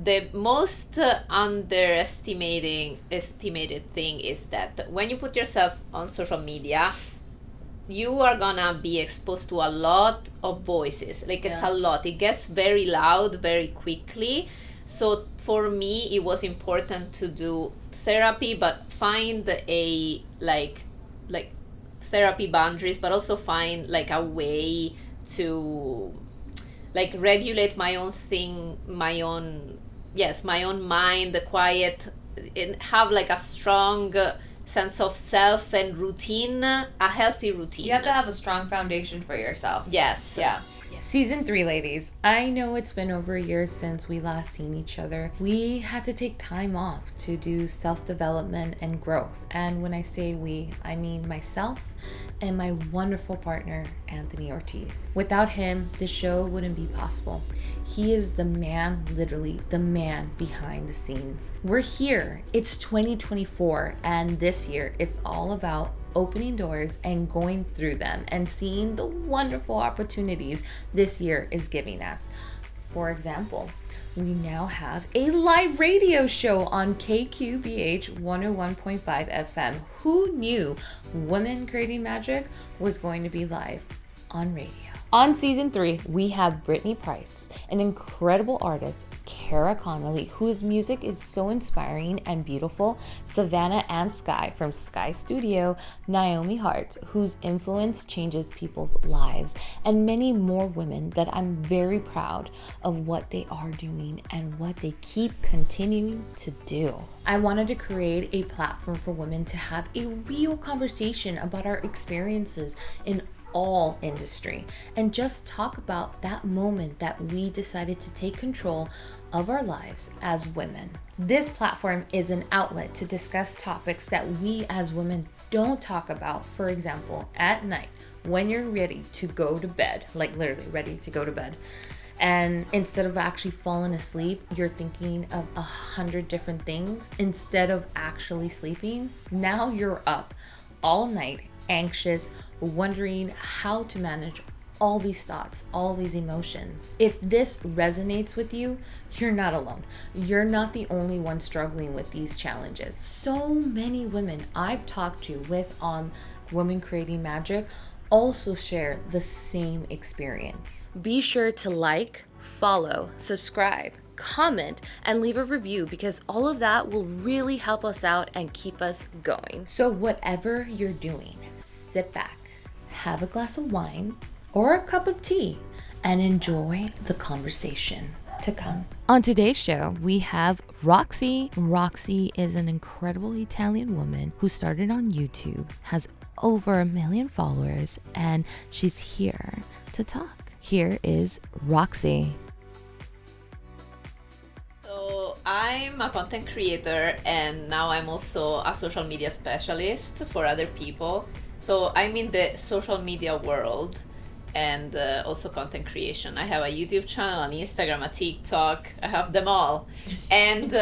the most estimated thing is that when you put yourself on social media, you are gonna be exposed to a lot of voices. Like, it's a lot. It gets very loud very quickly. So for me, it was important to do therapy, but find a like therapy boundaries, but also find like a way to like regulate my own thing, my own mind, the quiet, and have like a strong sense of self and routine, a healthy routine. You have to have a strong foundation for yourself. Yes. Yeah. Season 3, ladies. I know it's been over a year since we last seen each other. We had to take time off to do self-development and growth. And when I say we, I mean myself and my wonderful partner, Anthony Ortiz. Without him, the show wouldn't be possible. He is the man, literally the man behind the scenes. We're here. It's 2024, and this year it's all about opening doors and going through them and seeing the wonderful opportunities this year is giving us. For example, we now have a live radio show on KQBH 101.5 FM. Who knew Women Creating Magic was going to be live on radio? On season 3, we have Brittany Price, an incredible artist, Kara Connolly, whose music is so inspiring and beautiful, Savannah and Sky from Sky Studio, Naomi Hart, whose influence changes people's lives, and many more women that I'm very proud of what they are doing and what they keep continuing to do. I wanted to create a platform for women to have a real conversation about our experiences in all industry and just talk about that moment that we decided to take control of our lives as women. This platform is an outlet to discuss topics that we as women don't talk about. For example, at night when you're ready to go to bed, like literally ready to go to bed, and instead of actually falling asleep, you're thinking of 100 different things instead of actually sleeping. Now you're up all night, anxious, wondering how to manage all these thoughts, all these emotions. If this resonates with you, you're not alone. You're not the only one struggling with these challenges. So many women I've talked to with on Women Creating Magic also share the same experience. Be sure to like, follow, subscribe, comment, and leave a review, because all of that will really help us out and keep us going. So whatever you're doing, sit back, have a glass of wine or a cup of tea, and enjoy the conversation to come. On today's show, we have Roxy. Roxy is an incredible Italian woman who started on YouTube, has over 1 million followers, and she's here to talk. Here is Roxy. So I'm a content creator, and now I'm also a social media specialist for other people. So I'm in the social media world and also content creation. I have a YouTube channel, on Instagram, a TikTok. I have them all. And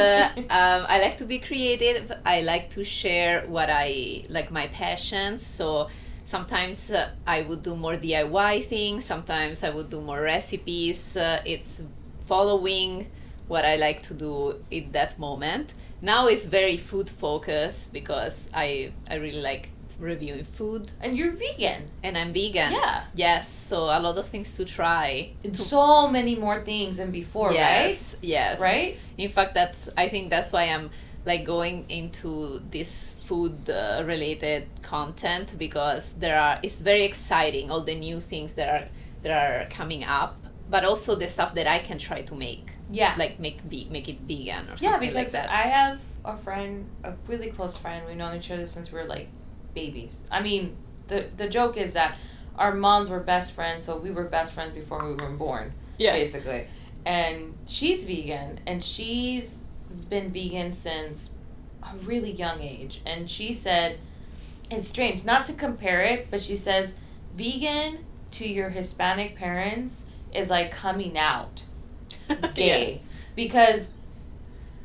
I like to be creative. I like to share what I like, my passions. So sometimes I would do more DIY things. Sometimes I would do more recipes. It's following what I like to do in that moment. Now it's very food focused because I really like reviewing food. And you're vegan. And I'm vegan. Yeah. Yes, so a lot of things to try. So many more things than before, yes, right? Yes. Right? In fact, I think that's why I'm like going into this food related content, because it's very exciting, all the new things that are coming up, but also the stuff that I can try to make. Yeah. Like make it vegan or something like that. Yeah, because I have a friend, a really close friend. We've known each other since we were like babies. I mean, the joke is that our moms were best friends, so we were best friends before we were born. Yeah. Basically. And she's vegan, and she's been vegan since a really young age. And she said, it's strange, not to compare it, but she says, vegan to your Hispanic parents is like coming out gay. Yes. Because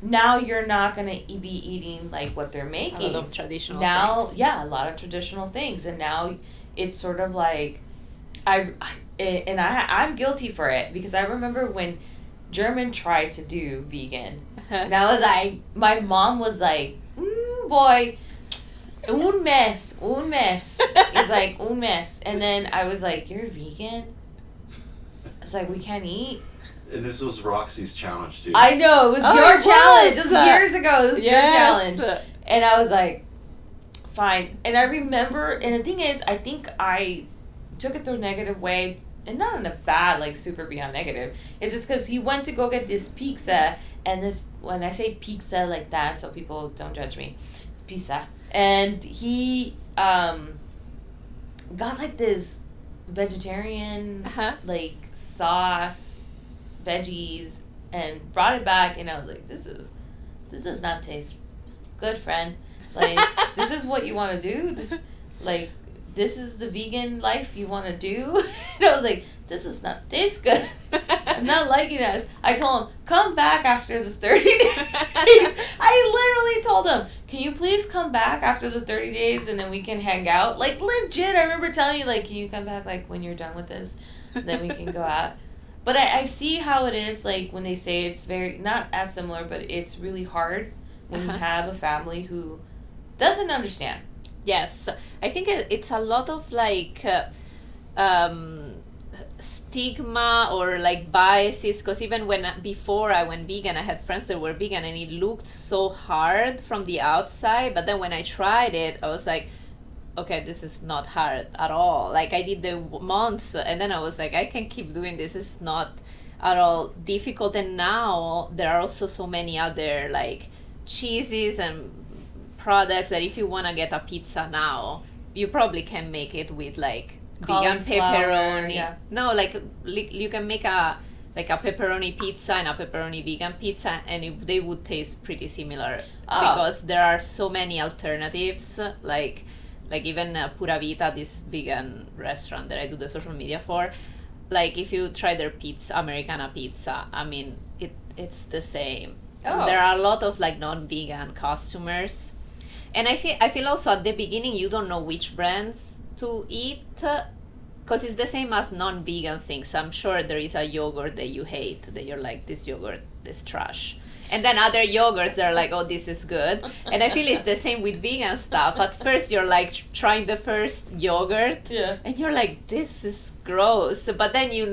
now you're not going to be eating like what they're making. A lot of traditional things. Yeah, a lot of traditional things. And now it's sort of like, I'm guilty for it, because I remember when German tried to do vegan. And I was like, my mom was like, boy, un mes. It's like, un mes. And then I was like, you're vegan? It's like, we can't eat? And this was Roxy's challenge, too. I know, it was your challenge. It was years ago. It was your challenge. And I was like, fine. And I remember, and the thing is, I think I took it the negative way, and not in a bad, like, super beyond negative. It's just because he went to go get this pizza, and this, when I say pizza like that, so people don't judge me, pizza. And he got, like, this vegetarian, like, sauce, veggies, and brought it back, and I was like, this does not taste good, friend. Like, this is what you want to do? This is the vegan life you want to do? And I was like, this does not taste good. I'm not liking this. I told him, come back after the 30 days. I literally told him, can you please come back after the 30 days and then we can hang out? Like, legit, I remember telling you, like, can you come back, like, when you're done with this? Then we can go out. But I see how it is, like, when they say it's very, not as similar, but it's really hard when you have a family who doesn't understand. Yes, I think it's a lot of like stigma or like biases, because even before I went vegan, I had friends that were vegan and it looked so hard from the outside, but then when I tried it, I was like, okay, this is not hard at all. Like, I did the month and then I was like, I can keep doing this. It's not at all difficult. And now there are also so many other like cheeses and products that if you want to get a pizza now, you probably can make it with like vegan pepperoni. Yeah. No, like you can make a pepperoni pizza and a pepperoni vegan pizza, and they would taste pretty similar because there are so many alternatives. Like even Pura Vita, this vegan restaurant that I do the social media for. Like, if you try their pizza, Americana pizza, I mean, it's the same. There are a lot of like non-vegan customers. And I feel also at the beginning you don't know which brands to eat, because it's the same as non-vegan things. I'm sure there is a yogurt that you hate, that you're like, this yogurt is trash. And then other yogurts that are like, oh, this is good. And I feel it's the same with vegan stuff. At first you're like trying the first yogurt, and you're like, this is gross. But then you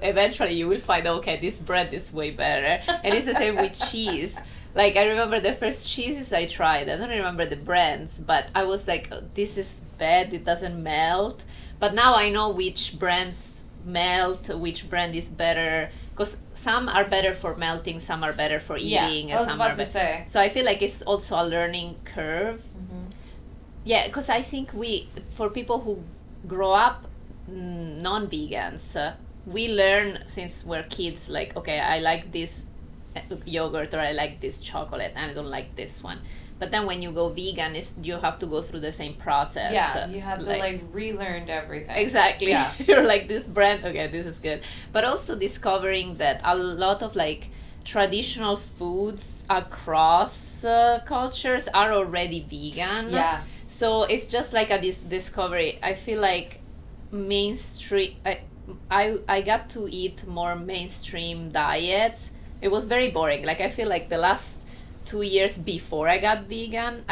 eventually you will find, okay, this bread is way better. And it's the same with cheese. Like, I remember the first cheeses I tried. I don't remember the brands, but I was like, oh, this is bad. It doesn't melt. But now I know which brands melt, which brand is better. Because some are better for melting, some are better for eating. Yeah, I was about to say. So I feel like it's also a learning curve. Mm-hmm. Yeah, because I think for people who grow up non-vegans, we learn since we're kids, like, okay, I like this yogurt or I like this chocolate and I don't like this one. But then when you go vegan, you have to go through the same process. Yeah, you have to like relearn everything. Exactly. Yeah. You're like, this brand, okay, this is good. But also discovering that a lot of like traditional foods across cultures are already vegan. Yeah. So it's just like a discovery. I feel like mainstream. I got to eat more mainstream diets. It was very boring. Like, I feel like the last 2 years before I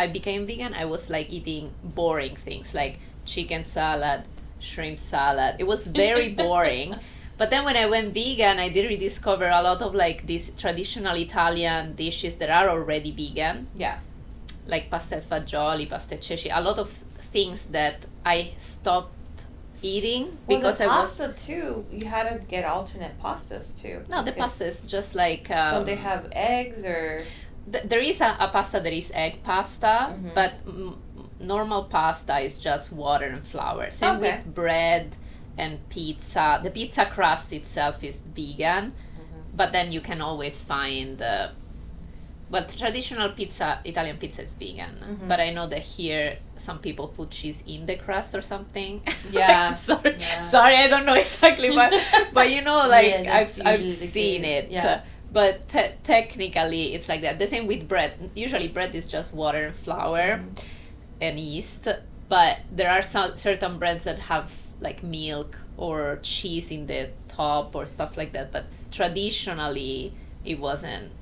became vegan, I was like eating boring things like chicken salad, shrimp salad. It was very boring. But then when I went vegan, I did rediscover a lot of like these traditional Italian dishes that are already vegan. Yeah. Like pastel fagioli, pastel ceci, a lot of things that I stopped eating because the I was pasta too. You had to get alternate pastas too. No, the pasta is just like don't they have eggs or there is a pasta that is egg pasta, but normal pasta is just water and flour. Same with bread and pizza. The pizza crust itself is vegan, but then you can always find traditional pizza, Italian pizza is vegan. But I know that here some people put cheese in the crust or something. Yeah. Sorry, I don't know exactly, but you know, like I've seen it. Yeah. But technically, it's like that. The same with bread. Usually, bread is just water and flour and yeast. But there are certain breads that have like milk or cheese in the top or stuff like that. But traditionally it wasn't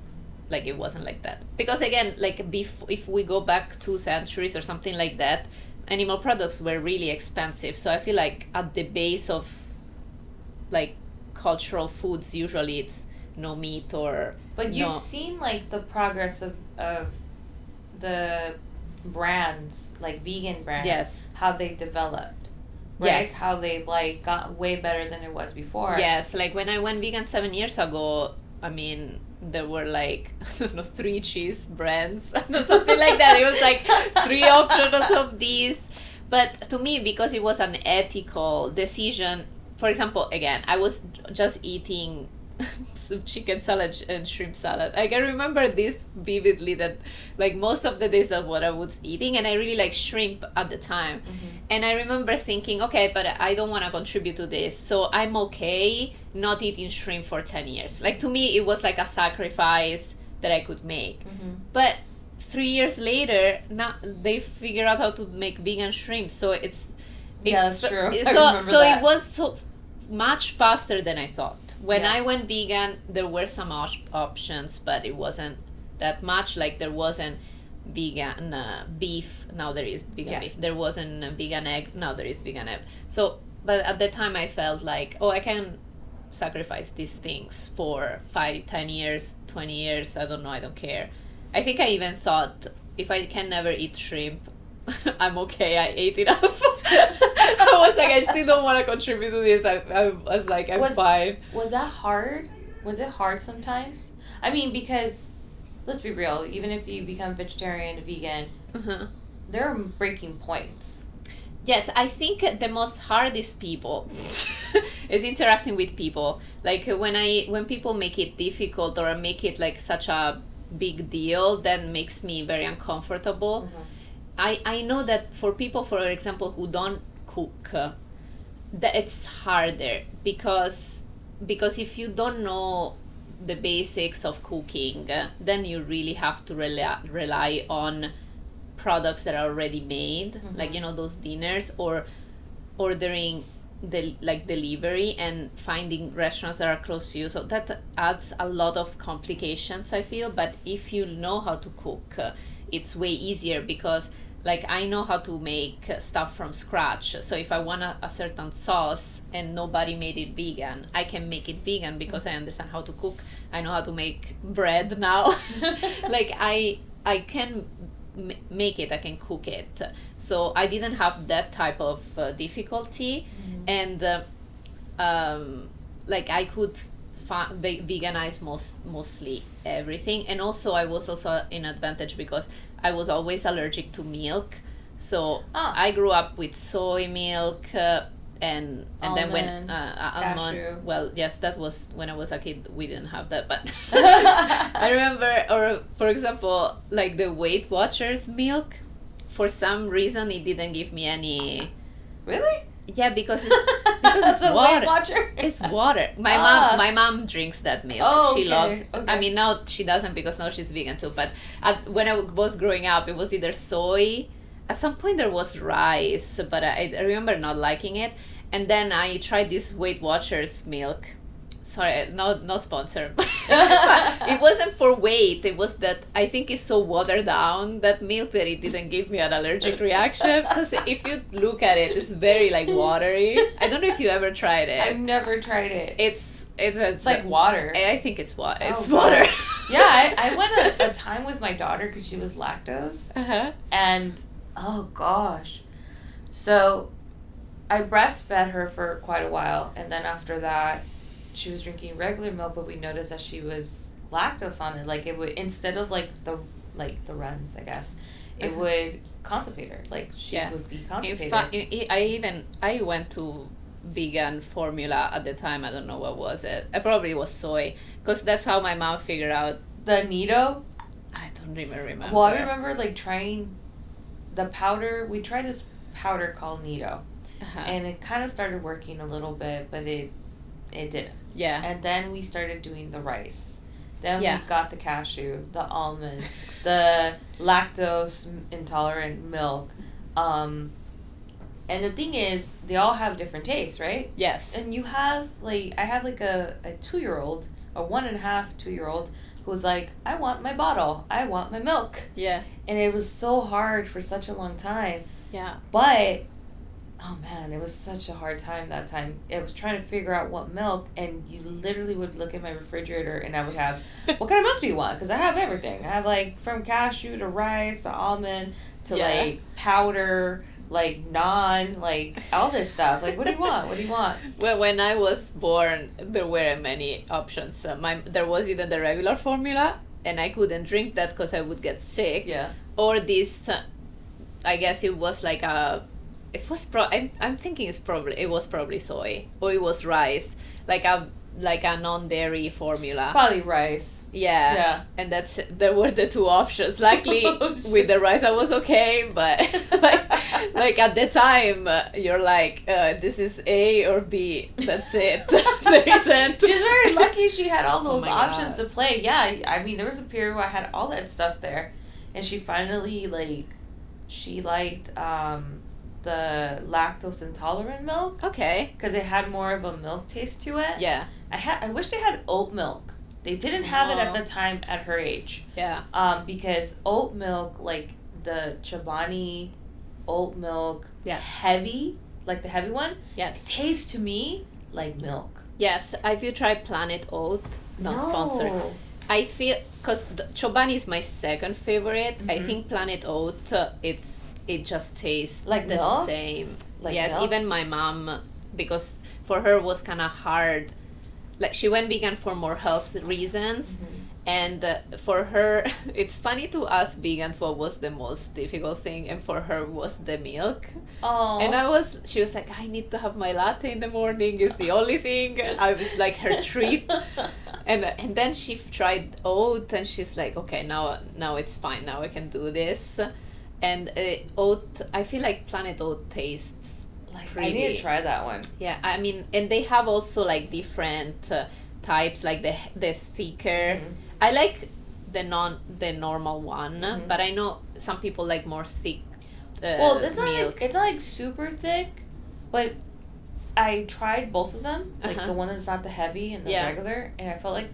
like that, because again, like if we go back 2 centuries or something like that, animal products were really expensive. So I feel like at the base of like cultural foods, usually it's no meat or But no. you've seen like the progress of the brands, like vegan brands, Yes. how they developed, right? Yes. How they like got way better than it was before. Yes, like when I went vegan 7 years ago, I mean, there were like, I don't know, 3 cheese brands, something like that. It was like 3 options of these. But to me, because it was an ethical decision, for example, again, I was just eating some chicken salad and shrimp salad. Like, I remember this vividly, that like most of the days that what I was eating, and I really like shrimp at the time. And I remember thinking, okay, but I don't want to contribute to this, so I'm okay not eating shrimp for 10 years. Like, to me, it was like a sacrifice that I could make. But 3 years later, now they figure out how to make vegan shrimp, so it's Yeah, that's true. I So remember so that. it was so much faster than I thought. When Yeah. I went vegan, there were some options, but it wasn't that much. Like, there wasn't vegan beef, now there is vegan beef. There wasn't vegan egg, now there is vegan egg. So, but at the time I felt like, oh, I can sacrifice these things for 5, 10 years, 20 years, I don't know, I don't care. I think I even thought, if I can never eat shrimp, I'm okay, I ate enough. I was like, I still don't want to contribute to this. I was like, I'm fine. Was that hard? Was it hard sometimes? I mean, because let's be real, even if you become vegetarian, vegan, there are breaking points. Yes, I think the most hardest people is interacting with people. Like, when people make it difficult or make it like such a big deal, that makes me very uncomfortable. I know that for people, for example, who don't cook, that it's harder because if you don't know the basics of cooking, then you really have to rely on products that are already made, like, you know, those dinners, or ordering delivery and finding restaurants that are close to you. So that adds a lot of complications, I feel. But if you know how to cook, it's way easier, because like, I know how to make stuff from scratch. So if I want a certain sauce and nobody made it vegan, I can make it vegan because I understand how to cook. I know how to make bread now. Like, I can make it, I can cook it. So I didn't have that type of difficulty. And like, I could veganize mostly everything. And also I was also in advantage because I was always allergic to milk. So I grew up with soy milk, and then when almond, well, yes, that was when I was a kid. We didn't have that, but I remember, or for example, like the Weight Watchers milk, for some reason it didn't give me any. Really? Yeah, because it's the water. Weight Watcher. It's water. My mom drinks that milk. Oh, she okay. loves. Okay. I mean, now she doesn't, because now she's vegan too. But when I was growing up, it was either soy. At some point there was rice, but I remember not liking it. And then I tried this Weight Watchers milk. Sorry, no sponsor. But it wasn't for weight. It was that I think it's so watered down, that milk, that it didn't give me an allergic reaction. Because if you look at it, it's very like watery. I don't know if you ever tried it. I've never tried it. It's like water. I think it's water. It's Oh, water. Yeah, I went a time with my daughter because she was lactose. And oh gosh. So I breastfed her for quite a while, and then after that she was drinking regular milk, but we noticed that she was lactose on it. Like, it would, instead of like the runs, I guess, it would constipate her. Like, she would be constipated. I went to vegan formula at the time. I don't know what was it. It probably was soy, because that's how my mom figured out. The Nido? I don't even remember. Well, I remember like trying the powder. We tried this powder called Nido. And it kind of started working a little bit, but it didn't. Yeah. And then we started doing the rice. Then we got the cashew, the almond, the lactose intolerant milk. And the thing is, they all have different tastes, right? Yes. And you have, like, I have like a 2-year-old a 1.5, 2-year-old who's like, I want my bottle. I want my milk. Yeah. And it was so hard for such a long time. Yeah. But, oh man, it was such a hard time that time. I was trying to figure out what milk, and you literally would look at my refrigerator and I would have, what kind of milk do you want? Because I have everything. I have like from cashew to rice to almond to like powder, like naan, like all this stuff. Like, what do you want? What do you want? Well, when I was born, there weren't many options. There was either the regular formula, and I couldn't drink that because I would get sick. Yeah. Or this, I guess it was like a, it was I'm thinking it was probably soy, or it was rice, like a non-dairy formula. Probably rice. Yeah. Yeah. And there were the two options. Luckily, with the rice I was okay, but like at the time, you're like, this is A or B. That's it. There isn't. She's very lucky she had all those my options God. to play. Yeah, I mean, there was a period where I had all that stuff there, and she finally she liked the lactose intolerant milk Okay. because it had more of a milk taste to it. Yeah. I wish they had oat milk. They didn't have it at No. the time at her age. Yeah. Because oat milk, like the Chobani oat milk, Yes. heavy, like the heavy one, Yes. tastes to me like milk. Yes. Have you tried Planet Oat? Not sponsored. No. I feel, because Chobani is my second favorite. I Mhm. think Planet Oat, it just tastes Like the milk? same. Like yes, milk? even my mom, because for her it was kind of hard. Like, she went vegan for more health reasons. And for her, it's funny to ask vegans what was the most difficult thing, and for her was the milk. Oh. And she was like, I need to have my latte in the morning. It's the only thing. I was like her treat. And then she tried oat, and she's like, okay, now it's fine. Now I can do this. And oat, I feel like Planet Oat tastes like, pretty. I need to try that one. Yeah, I mean, and they have also like different types, like the thicker. Mhm. I like the normal one, Mhm. but I know some people like more thick. Well, it's not milk. it's not like super thick, but I tried both of them, like Uh-huh. the one that's not the heavy and the Yeah. regular, and I felt like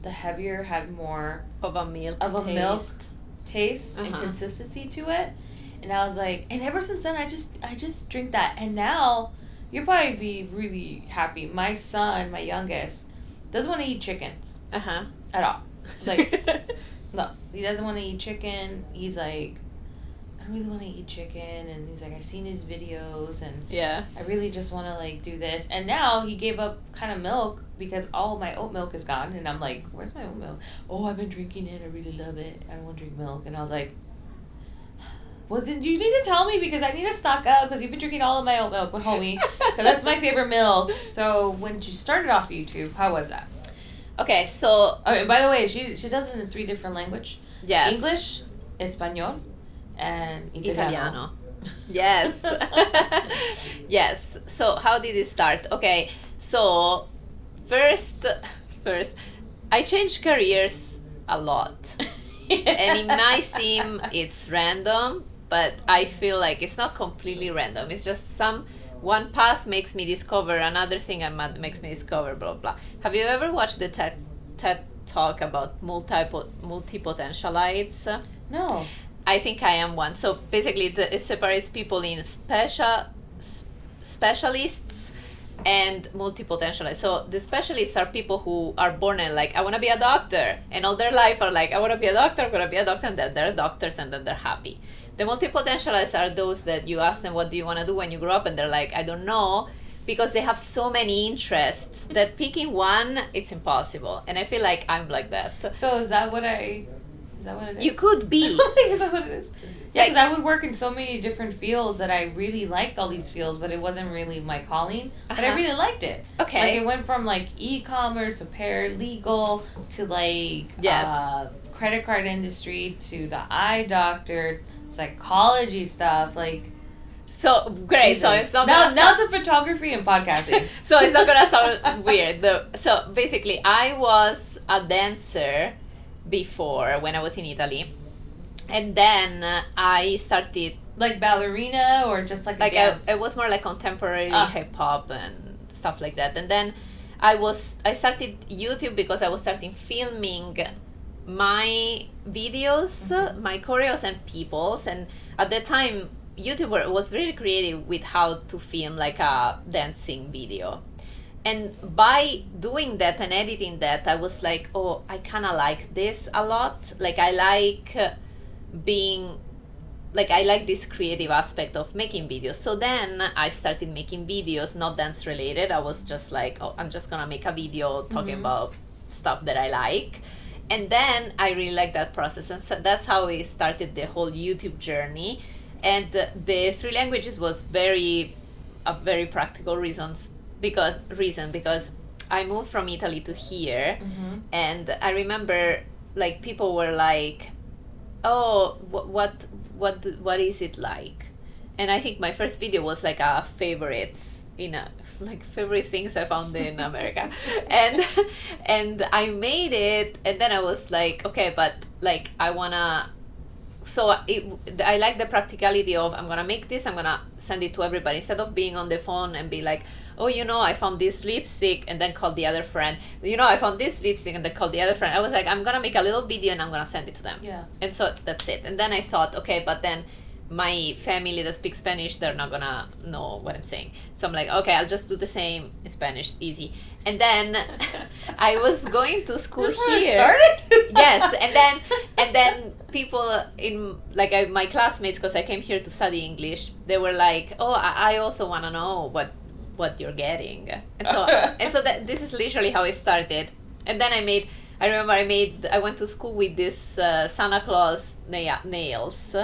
the heavier had more Of a milk of a taste. milk taste and Uh-huh. consistency to it. And I was like, and ever since then, I just drink that. And now, you'll probably be really happy. My son, my youngest, doesn't want to eat chickens Uh-huh. at all. Like, no, he doesn't want to eat chicken. He's like, I don't really want to eat chicken. And he's like, I've seen his videos, and Yeah. I really just want to like do this. And now he gave up kind of milk because all my oat milk is gone. And I'm like, where's my oat milk? Oh, I've been drinking it. I really love it. I don't want to drink milk. And I was like, well, then you need to tell me because I need to stock up because you've been drinking all of my oat milk, but homie, because that's my favorite milk. So when you started off YouTube, how was that? Okay, so Oh, and by the way, she does it in 3 different languages. yes. English, Espanol, and Italiano. Yes. Yes. So how did it start? Okay, so first, I changed careers a lot. And it might seem it's random, but I feel like it's not completely random. It's just one path makes me discover another thing, and makes me discover blah blah. Have you ever watched the TED talk about multi-potentialites? No. I think I am one. So basically, it separates people in specialists and multi-potentialists. So the specialists are people who are born and like, I want to be a doctor, and all their life are like, I want to be a doctor, I'm going to be a doctor, and then they're doctors, and then they're happy. The multi-potentialists are those that you ask them, what do you want to do when you grow up, and they're like, I don't know, because they have so many interests that picking one, it's impossible. And I feel like I'm like that. So is that what it is? You could be. Is that what it is? Yeah, because I would work in so many different fields that I really liked all these fields, but it wasn't really my calling. But I Uh-huh. really liked it. Okay. Like, it went from, like, e-commerce to paralegal to, like, Yes. credit card industry to the eye doctor, psychology stuff, like... So great. So Jesus. it's not now, gonna now to photography and podcasting. So it's not gonna sound weird. So basically, I was a dancer before when I was in Italy, and then I started Like ballerina or just like a like dance? it was more like contemporary Ah. hip hop and stuff like that. And then I started YouTube because I was starting filming my videos, my choreos and people's, and at the time YouTube was really creative with how to film like a dancing video. And by doing that and editing that, I was like, oh, I kind of like this a lot. Like I like being like I like this creative aspect of making videos. So then I started making videos, not dance related. I was just like, oh, I'm just gonna make a video talking about stuff that I like. And then I really liked that process, and so that's how we started the whole YouTube journey. And the three languages was a very practical because I moved from Italy to here, and I remember like people were like, oh, what is it like? And I think my first video was like a favorites favorite things I found in America, and I made it, and then I was like, okay, but like I wanna. So I like the practicality of I'm gonna make this, I'm gonna send it to everybody instead of being on the phone and be like, oh, I found this lipstick, and then call the other friend. I found this lipstick, and then call the other friend. I was like, I'm gonna make a little video and I'm gonna send it to them. Yeah. And so that's it. And then I thought, okay, but then my family that speaks Spanish, they're not gonna know what I'm saying. So I'm like, okay, I'll just do the same in Spanish, easy. And then I was going to school here. Yes, and then people in my classmates, because I came here to study English, they were like, oh, I also want to know what you're getting, and so that this is literally how it started. And then I went to school with this Santa Claus nails.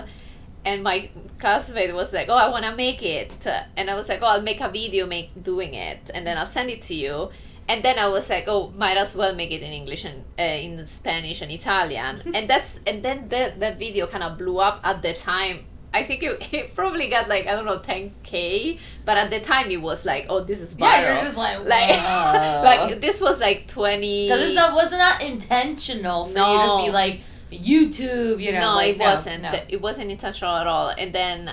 And my classmate was like, oh, I want to make it. And I was like, oh, I'll make a video doing it. And then I'll send it to you. And then I was like, oh, might as well make it in English and in Spanish and Italian. And then that video kind of blew up at the time. I think it probably got 10K. But at the time it was like, oh, this is viral. Yeah, you're just like like this was like 20. Because it wasn't intentional for you to be like, YouTube, No, it wasn't. No. It wasn't intentional at all. And then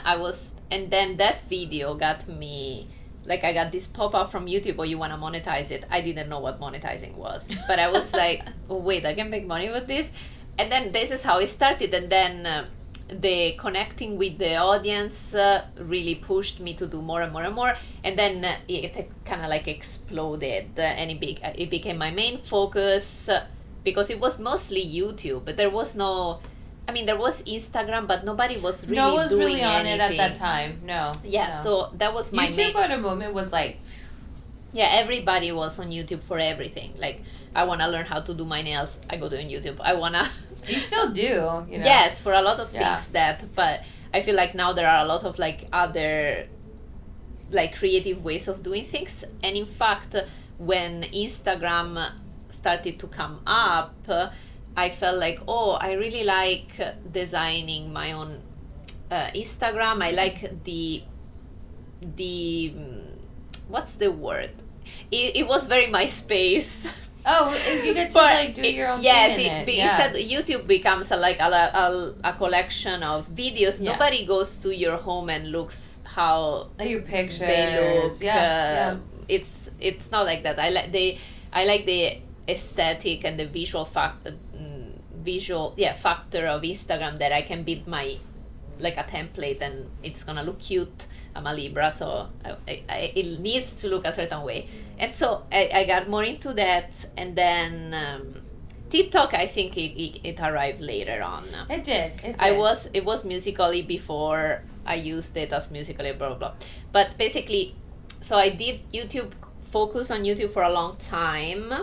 that video got me, I got this pop-up from YouTube, oh, you want to monetize it. I didn't know what monetizing was. But I was like, oh, wait, I can make money with this? And then this is how it started. And then the connecting with the audience really pushed me to do more and more and more. And then it kind of exploded. And it became my main focus. Because it was mostly YouTube, but there was there was Instagram, but nobody was really doing on anything. it at that time. No. Yeah, no. So that was my YouTube at a moment was like... Yeah, everybody was on YouTube for everything. Like, I want to learn how to do my nails, I go to YouTube. I want to... You still do, Yes, for a lot of things but I feel like now there are a lot of other creative ways of doing things. And in fact, when Instagram started to come up, I felt like, oh, I really like designing my own Instagram. I like the what's the word? It was very MySpace. Oh, you get to do your own thing in it. Instead YouTube becomes a collection of videos. Yeah. Nobody goes to your home and looks how your pictures they look. It's not like that. I like the aesthetic and the visual factor of Instagram, that I can build my a template and it's gonna look cute. I'm a Libra, so it needs to look a certain way, and so I got more into that. And then TikTok, I think it arrived later on. It did. It was Musical.ly before I used it as Musical.ly, blah blah blah. But basically, so I did focus on YouTube for a long time.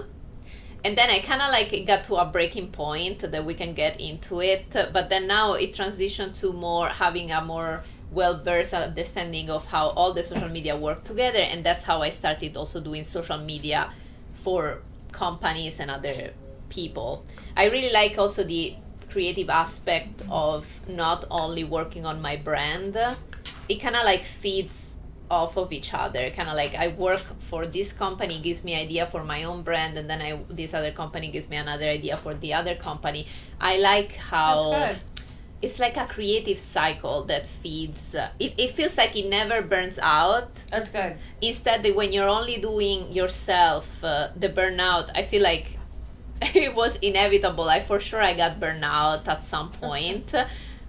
And then I kind of got to a breaking point that we can get into it. But then now it transitioned to having a more well-versed understanding of how all the social media work together. And that's how I started also doing social media for companies and other people. I really like also the creative aspect of not only working on my brand. It kind of feeds off of each other, kind of I work for this company, gives me idea for my own brand, and then this other company gives me another idea for the other company. I like how it's like a creative cycle that feeds. It feels like it never burns out. That's good. Instead, when you're only doing yourself, the burnout, I feel like it was inevitable. For sure I got burnout at some point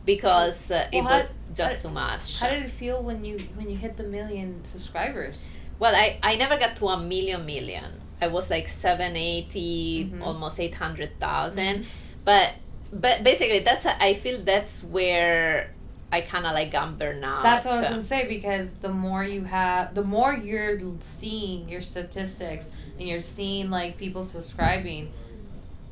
because it was just too much. How did it feel when you hit the 1 million subscribers? Well, I never got to a million. I was like 780, almost 800,000. But basically I feel that's where I kind of like got burnout. That's what I was gonna say, because the more you're seeing your statistics and you're seeing like people subscribing,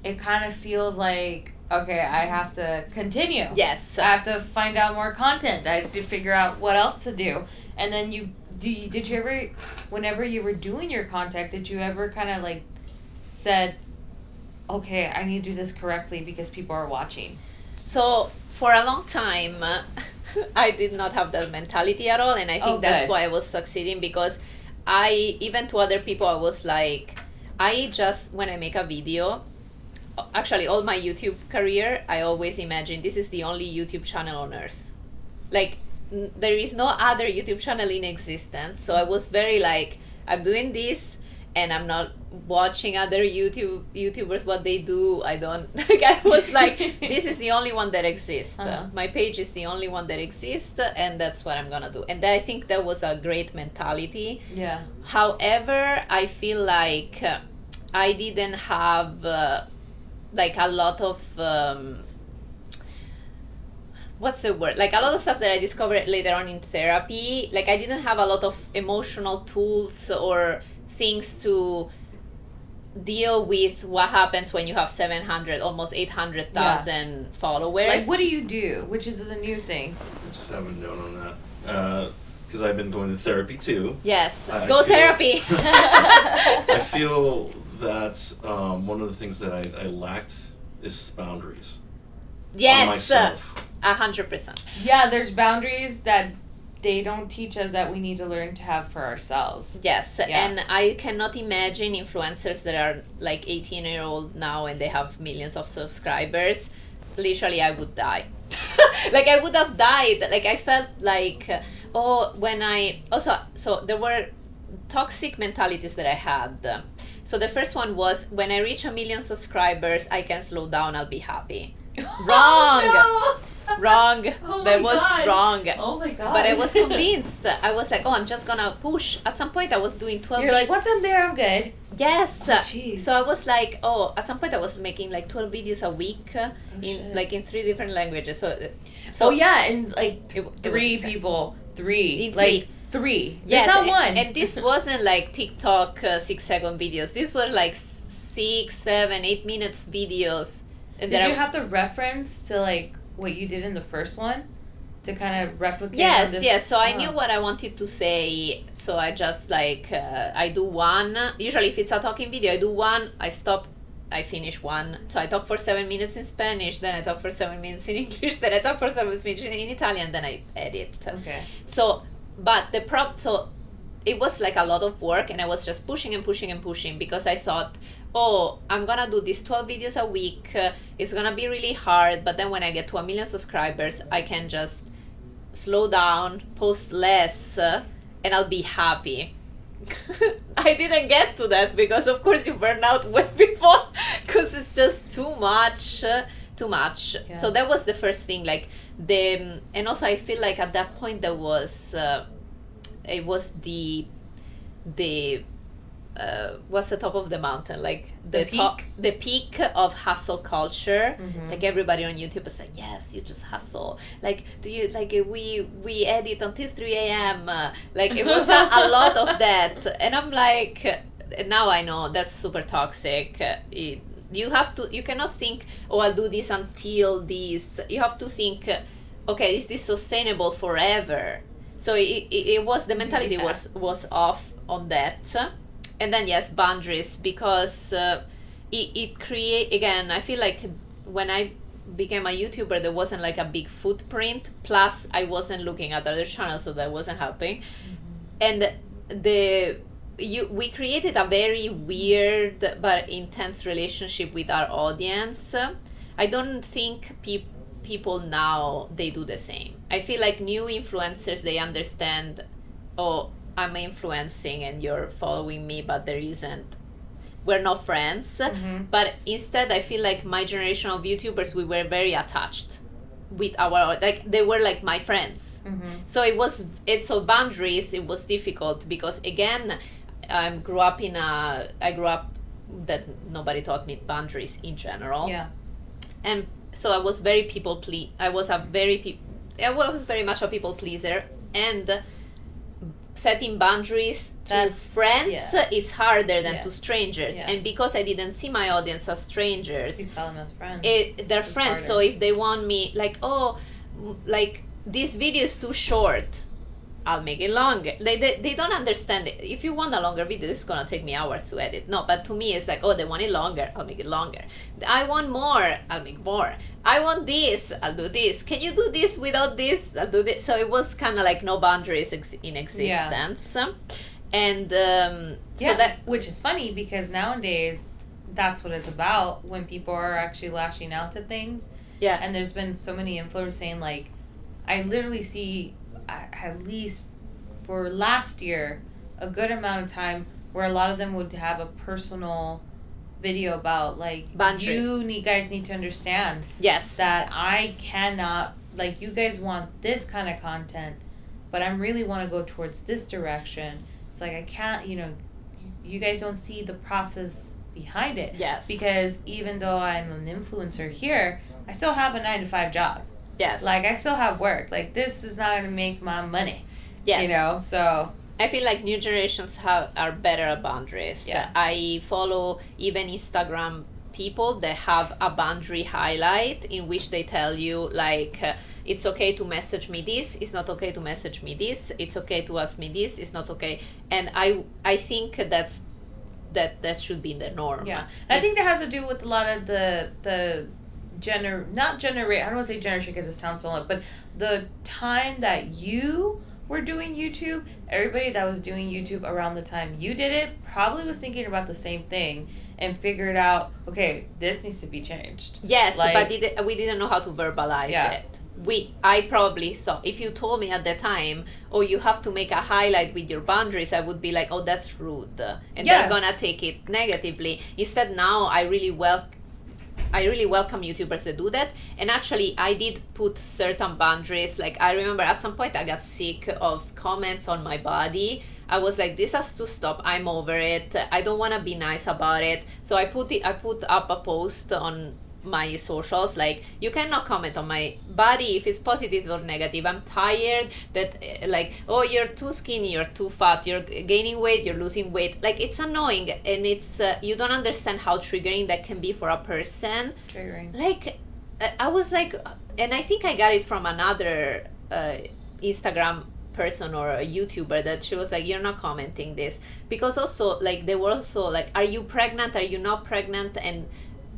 it kind of feels like, okay, I have to continue. Yes. I have to find out more content. I have to figure out what else to do. And then did you ever, whenever you were doing your content, did you ever kind of like said, okay, I need to do this correctly because people are watching? So for a long time, I did not have that mentality at all, and I think that's why I was succeeding, because even to other people, I was like, when I make a video, actually all my YouTube career, I always imagine this is the only YouTube channel on earth. Like, there is no other YouTube channel in existence. So I was very like, I'm doing this, and I'm not watching other YouTubers what they do. I don't I was like, this is the only one that exists. My page is the only one that exists, and that's what I'm gonna do. And I think that was a great mentality. Yeah. However, I feel like I didn't have like a lot of what's the word? Like a lot of stuff that I discovered later on in therapy. Like I didn't have a lot of emotional tools or things to deal with what happens when you have 700, almost 800,000 followers. Like, what do you do? Which is the new thing. I just have a note on that. Because I've been going to therapy too. Yes, go therapy. I feel that's one of the things that I lacked is boundaries. Yes, on myself. 100%. Yeah, there's boundaries that they don't teach us that we need to learn to have for ourselves. Yes, Yeah. and I cannot imagine influencers that are like 18-year-old now and they have millions of subscribers. Literally, I would die. Like, I would have died. Like, I felt like, so there were toxic mentalities that I had. So the first one was, when I reach 1 million subscribers, I can slow down, I'll be happy. Wrong! No! Wrong. Oh That my was God. wrong. Oh my God. But I was convinced. I was like, I'm just gonna push. At some point I was doing 12 You're like, once I'm there, I'm good. Yes. Jeez. So I was like, at some point I was making like 12 videos a week in 3 different languages. So yeah, and like it 3 was people. 3. In Like 3. yes, It's not one. And this wasn't like TikTok 6-second videos. These were like 6, 7, 8 minutes videos. And Did you have the reference to like what you did in the first one to kind of replicate? Yes. So I knew what I wanted to say. So I just like, I do one. Usually if it's a talking video, I do one, I stop, I finish one. So I talk for 7 minutes in Spanish, then I talk for 7 minutes in English, then I talk for 7 minutes in Italian, then I edit. Okay. So, but so it was like a lot of work, and I was just pushing and pushing and pushing, because I thought, I'm gonna do these 12 videos a week. It's gonna be really hard, but then when I get to 1 million subscribers, I can just slow down, post less, and I'll be happy. I didn't get to that, because of course you burn out way before, because it's just too much. Yeah. So that was the first thing. Like and also I feel like at that point there was it was the what's the top of the mountain, like the peak of hustle culture. Like everybody on YouTube is like, yes, you just hustle, like, do you like we edit until 3 a.m. Like it was a lot of that, and I'm like, now I know that's super toxic. You cannot think, I'll do this until this. You have to think, okay, is this sustainable forever? So it was, the mentality was off on that. And then yes, boundaries, because it create, again, I feel like when I became a YouTuber, there wasn't like a big footprint, plus I wasn't looking at other channels, so that wasn't helping. And we created a very weird but intense relationship with our audience. I don't think people now, they do the same. I feel like new influencers, they understand, oh, I'm influencing and you're following me, but we're not friends. But instead, I feel like my generation of YouTubers, we were very attached with our, like, they were like my friends. So so boundaries, it was difficult because, again, I grew up that nobody taught me boundaries in general. Yeah. And so I was very I was very much a people pleaser, and setting boundaries to friends is harder than to strangers. And because I didn't see my audience as strangers, you saw them as friends. They're friends. Harder. So if they want me, like, oh, like, this video is too short, I'll make it longer. They don't understand it. If you want a longer video, this is gonna take me hours to edit. No, but to me, it's like, oh, they want it longer, I'll make it longer. I want more, I'll make more. I want this, I'll do this. Can you do this without this? I'll do this. So it was kind of like no boundaries in existence. And so that, which is funny because nowadays, that's what it's about when people are actually lashing out to things. Yeah. And there's been so many influencers saying, like, I literally see, at least for last year, a good amount of time where a lot of them would have a personal video about, like, boundary. Guys need to understand that I cannot, like, you guys want this kind of content, but I really want to go towards this direction. It's like, I can't, you guys don't see the process behind it. Yes. Because even though I'm an influencer here, I still have a 9-to-5 job. Yes. Like, I still have work. Like, this is not going to make my money. Yes. So I feel like new generations are better at boundaries. Yeah. I follow even Instagram people that have a boundary highlight in which they tell you, like, it's okay to message me this, it's not okay to message me this, it's okay to ask me this, it's not okay. And I think that should be the norm. Yeah. I think that has to do with a lot of the I don't want to say generation because it sounds so long, but the time that you were doing YouTube, everybody that was doing YouTube around the time you did it probably was thinking about the same thing and figured out, okay, this needs to be changed. Yes, like, but we didn't know how to verbalize it. I probably thought, if you told me at the time, oh, you have to make a highlight with your boundaries, I would be like, oh, that's rude, and they're gonna take it negatively. Instead, now I really welcome YouTubers that do that. And actually, I did put certain boundaries. Like, I remember at some point I got sick of comments on my body. I was like, this has to stop. I'm over it. I don't want to be nice about it. So I put up a post on my socials, like, you cannot comment on my body if it's positive or negative. I'm tired that, like, oh, you're too skinny, you're too fat, you're gaining weight, you're losing weight. Like, it's annoying, and it's you don't understand how triggering that can be for a person. It's triggering. Like, I was like, and I think I got it from another Instagram person or a YouTuber, that she was like, you're not commenting this, because also, like, they were also like, are you pregnant, are you not pregnant? And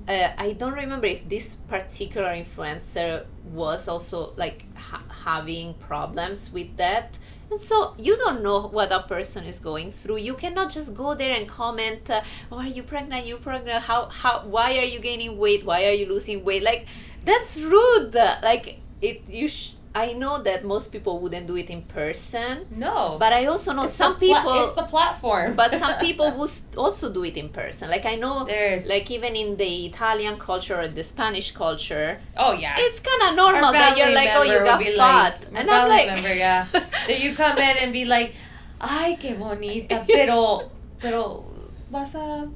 I don't remember if this particular influencer was also, like, having problems with that. And so you don't know what a person is going through. You cannot just go there and comment, oh, are you pregnant, you're pregnant, why are you gaining weight, why are you losing weight? Like, that's rude. Like, I know that most people wouldn't do it in person. No. But I also know some people... it's the platform. But some people will also do it in person. Like, I know, like, even in the Italian culture or the Spanish culture... Oh, yeah. It's kind of normal that you're like, oh, you got fat. And I'm like... Member, yeah. That you come in and be like, ay, qué bonita, pero vas a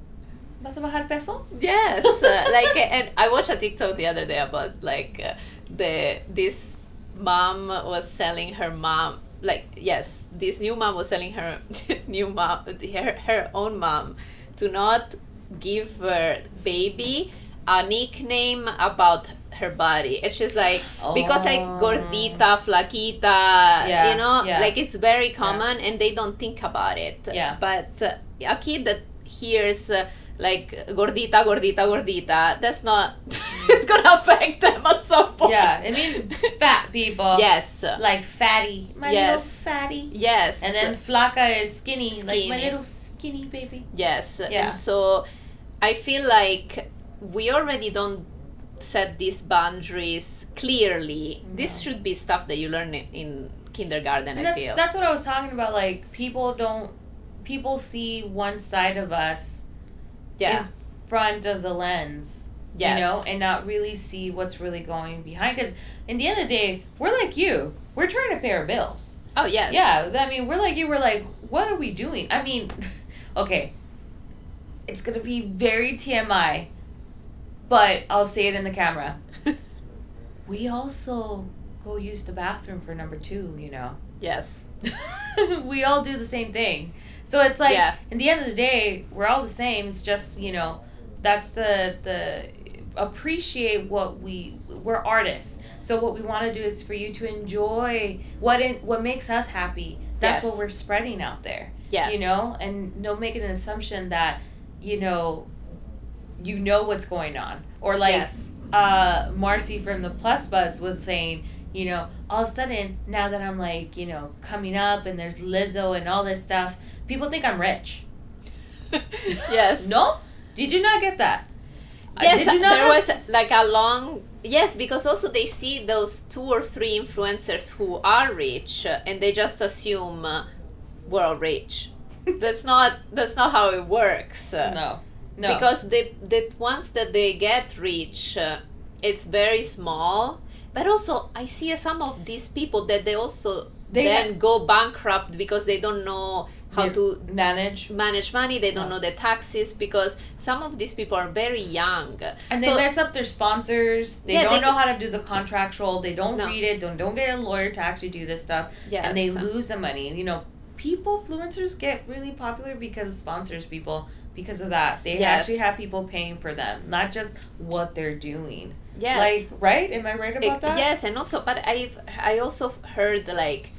bajar peso? Yes. Like, and I watched a TikTok the other day about, like, this... mom was selling her mom, like, yes, this new mom was selling her her own mom to not give her baby a nickname about her body. And she's like, because, like, gordita, flaquita, like, it's very common and they don't think about it. Yeah. But a kid that hears like, gordita, gordita, gordita, that's not, it's gonna affect them at some point. Yeah, it means fat people. Yes. Like fatty. My little fatty. Yes. And then flaca is skinny. Like my little skinny baby. Yes. Yeah. And so I feel like we already don't set these boundaries clearly. This should be stuff that you learn in kindergarten, And I feel. that's what I was talking about. Like, people see one side of us Yeah. in front of the lens. Yes. You know, and not really see what's really going behind. Because in the end of the day, we're like you. We're trying to pay our bills. Oh, yes. Yeah, I mean, we're like you. We're like, what are we doing? I mean, okay, it's going to be very TMI, but I'll say it in the camera. We also go use the bathroom for number 2, you know. Yes. We all do the same thing. So it's like, Yeah. in the end of the day, we're all the same. It's just, you know, that's the appreciate we're artists. So what we want to do is for you to enjoy what makes us happy. That's Yes. what we're spreading out there. Yes. You know, and don't make it an assumption that, you know what's going on. Or like, Yes. Marcy from the Plus Bus was saying, you know, all of a sudden, now that I'm like, you know, coming up and there's Lizzo and all this stuff, people think I'm rich. Yes. No? Did you not get that? Yes, Did you not there have- was like a long... Yes, because also they see those 2 or 3 influencers who are rich and they just assume we're all rich. That's not how it works. No. Because the ones that they get rich, it's very small. But also, I see some of these people that they also then go bankrupt because they don't know how to manage money. They don't know the taxes because some of these people are very young. and they mess up their sponsors. They don't know how to do the contractual. They don't read it. Don't get a lawyer to actually do this stuff. Yes. And they lose the money. You know, influencers get really popular because of sponsors. People, because of that, they actually have people paying for them, not just what they're doing. Yes. Like, right? Am I right about that? Yes, and also, but I also heard like,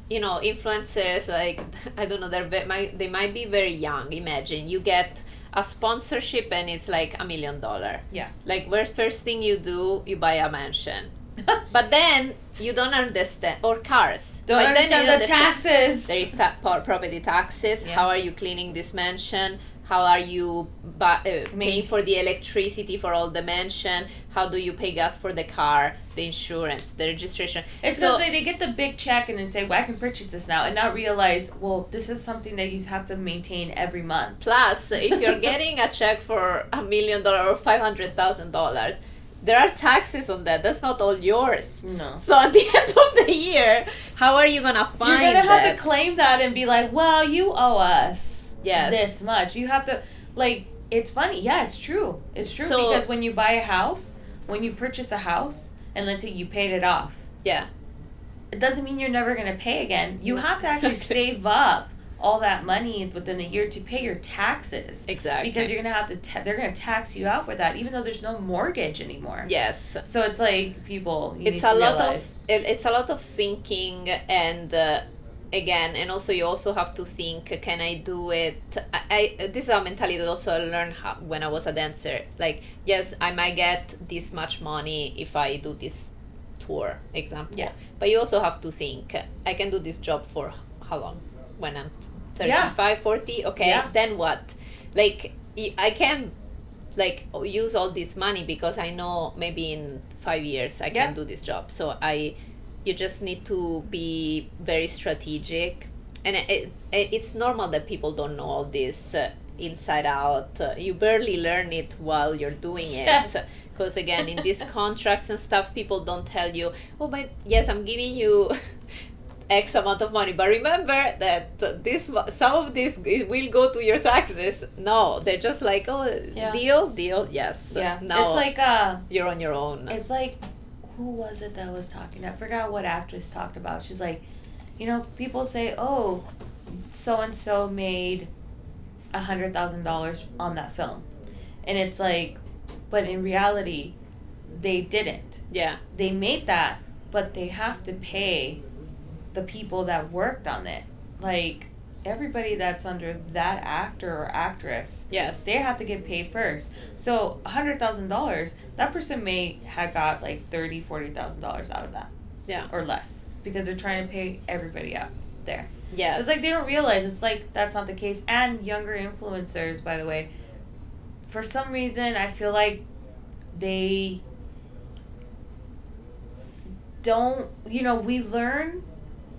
you know, influencers, like, I don't know, they might be very young. Imagine you get a sponsorship and it's like $1 million. Yeah. Like, where first thing you do, you buy a mansion. But then you don't understand, or cars. Don't but understand then the taxes. There is property taxes. Yeah. How are you cleaning this mansion? How are you paying for the electricity for all the mansion? How do you pay gas for the car, the insurance, the registration? It's so because they get the big check and then say, well, I can purchase this now, and not realize, well, this is something that you have to maintain every month. plus, if you're getting a check for $1 million or $500,000, there are taxes on that. That's not all yours. No. So at the end of the year, how are you gonna find You're going to that? have to claim that and be like, well, you owe us Yes. this much. You have to, like, it's funny. Yeah, it's true. It's true So- because when you buy a house, when you purchase a house, and let's say you paid it off, Yeah. it doesn't mean you're never going to pay again. You have to actually Exactly. save up all that money within a year to pay your taxes. Exactly. Because you're going to have to, they're going to tax you out for that, even though there's no mortgage anymore. Yes. So it's like, people, you It's need to a lot realize. of it's a lot of thinking and again, and also you also have to think, can I do it? I this is a mentality that also I learned when I was a dancer. Like, yes, I might get this much money if I do this tour, example. Yeah. But you also have to think, I can do this job for how long? When I'm 35, 40? Okay, Yeah. then what? Like, I can like use all this money because I know maybe in 5 years I can do this job. So you just need to be very strategic, and it's normal that people don't know all this inside out. You barely learn it while you're doing it. Yes. Because again, in these contracts and stuff, people don't tell you, oh, but yes, I'm giving you X amount of money, but remember that some of this will go to your taxes. No, they're just like, oh, deal, yes. Yeah. Now It's like, you're on your own. it's like, who was it that was talking? I forgot what actress talked about. She's like, you know, people say, oh, so-and-so made $100,000 on that film. And it's like, but in reality, they didn't. Yeah. They made that, but they have to pay the people that worked on it. Like, everybody that's under that actor or actress, Yes. they have to get paid first. So $100,000, that person may have got like $30,000-$40,000 out of that. Yeah. Or less. Because they're trying to pay everybody out there. Yes. So it's like they don't realize, it's like that's not the case. And younger influencers, by the way, for some reason I feel like they don't, we learn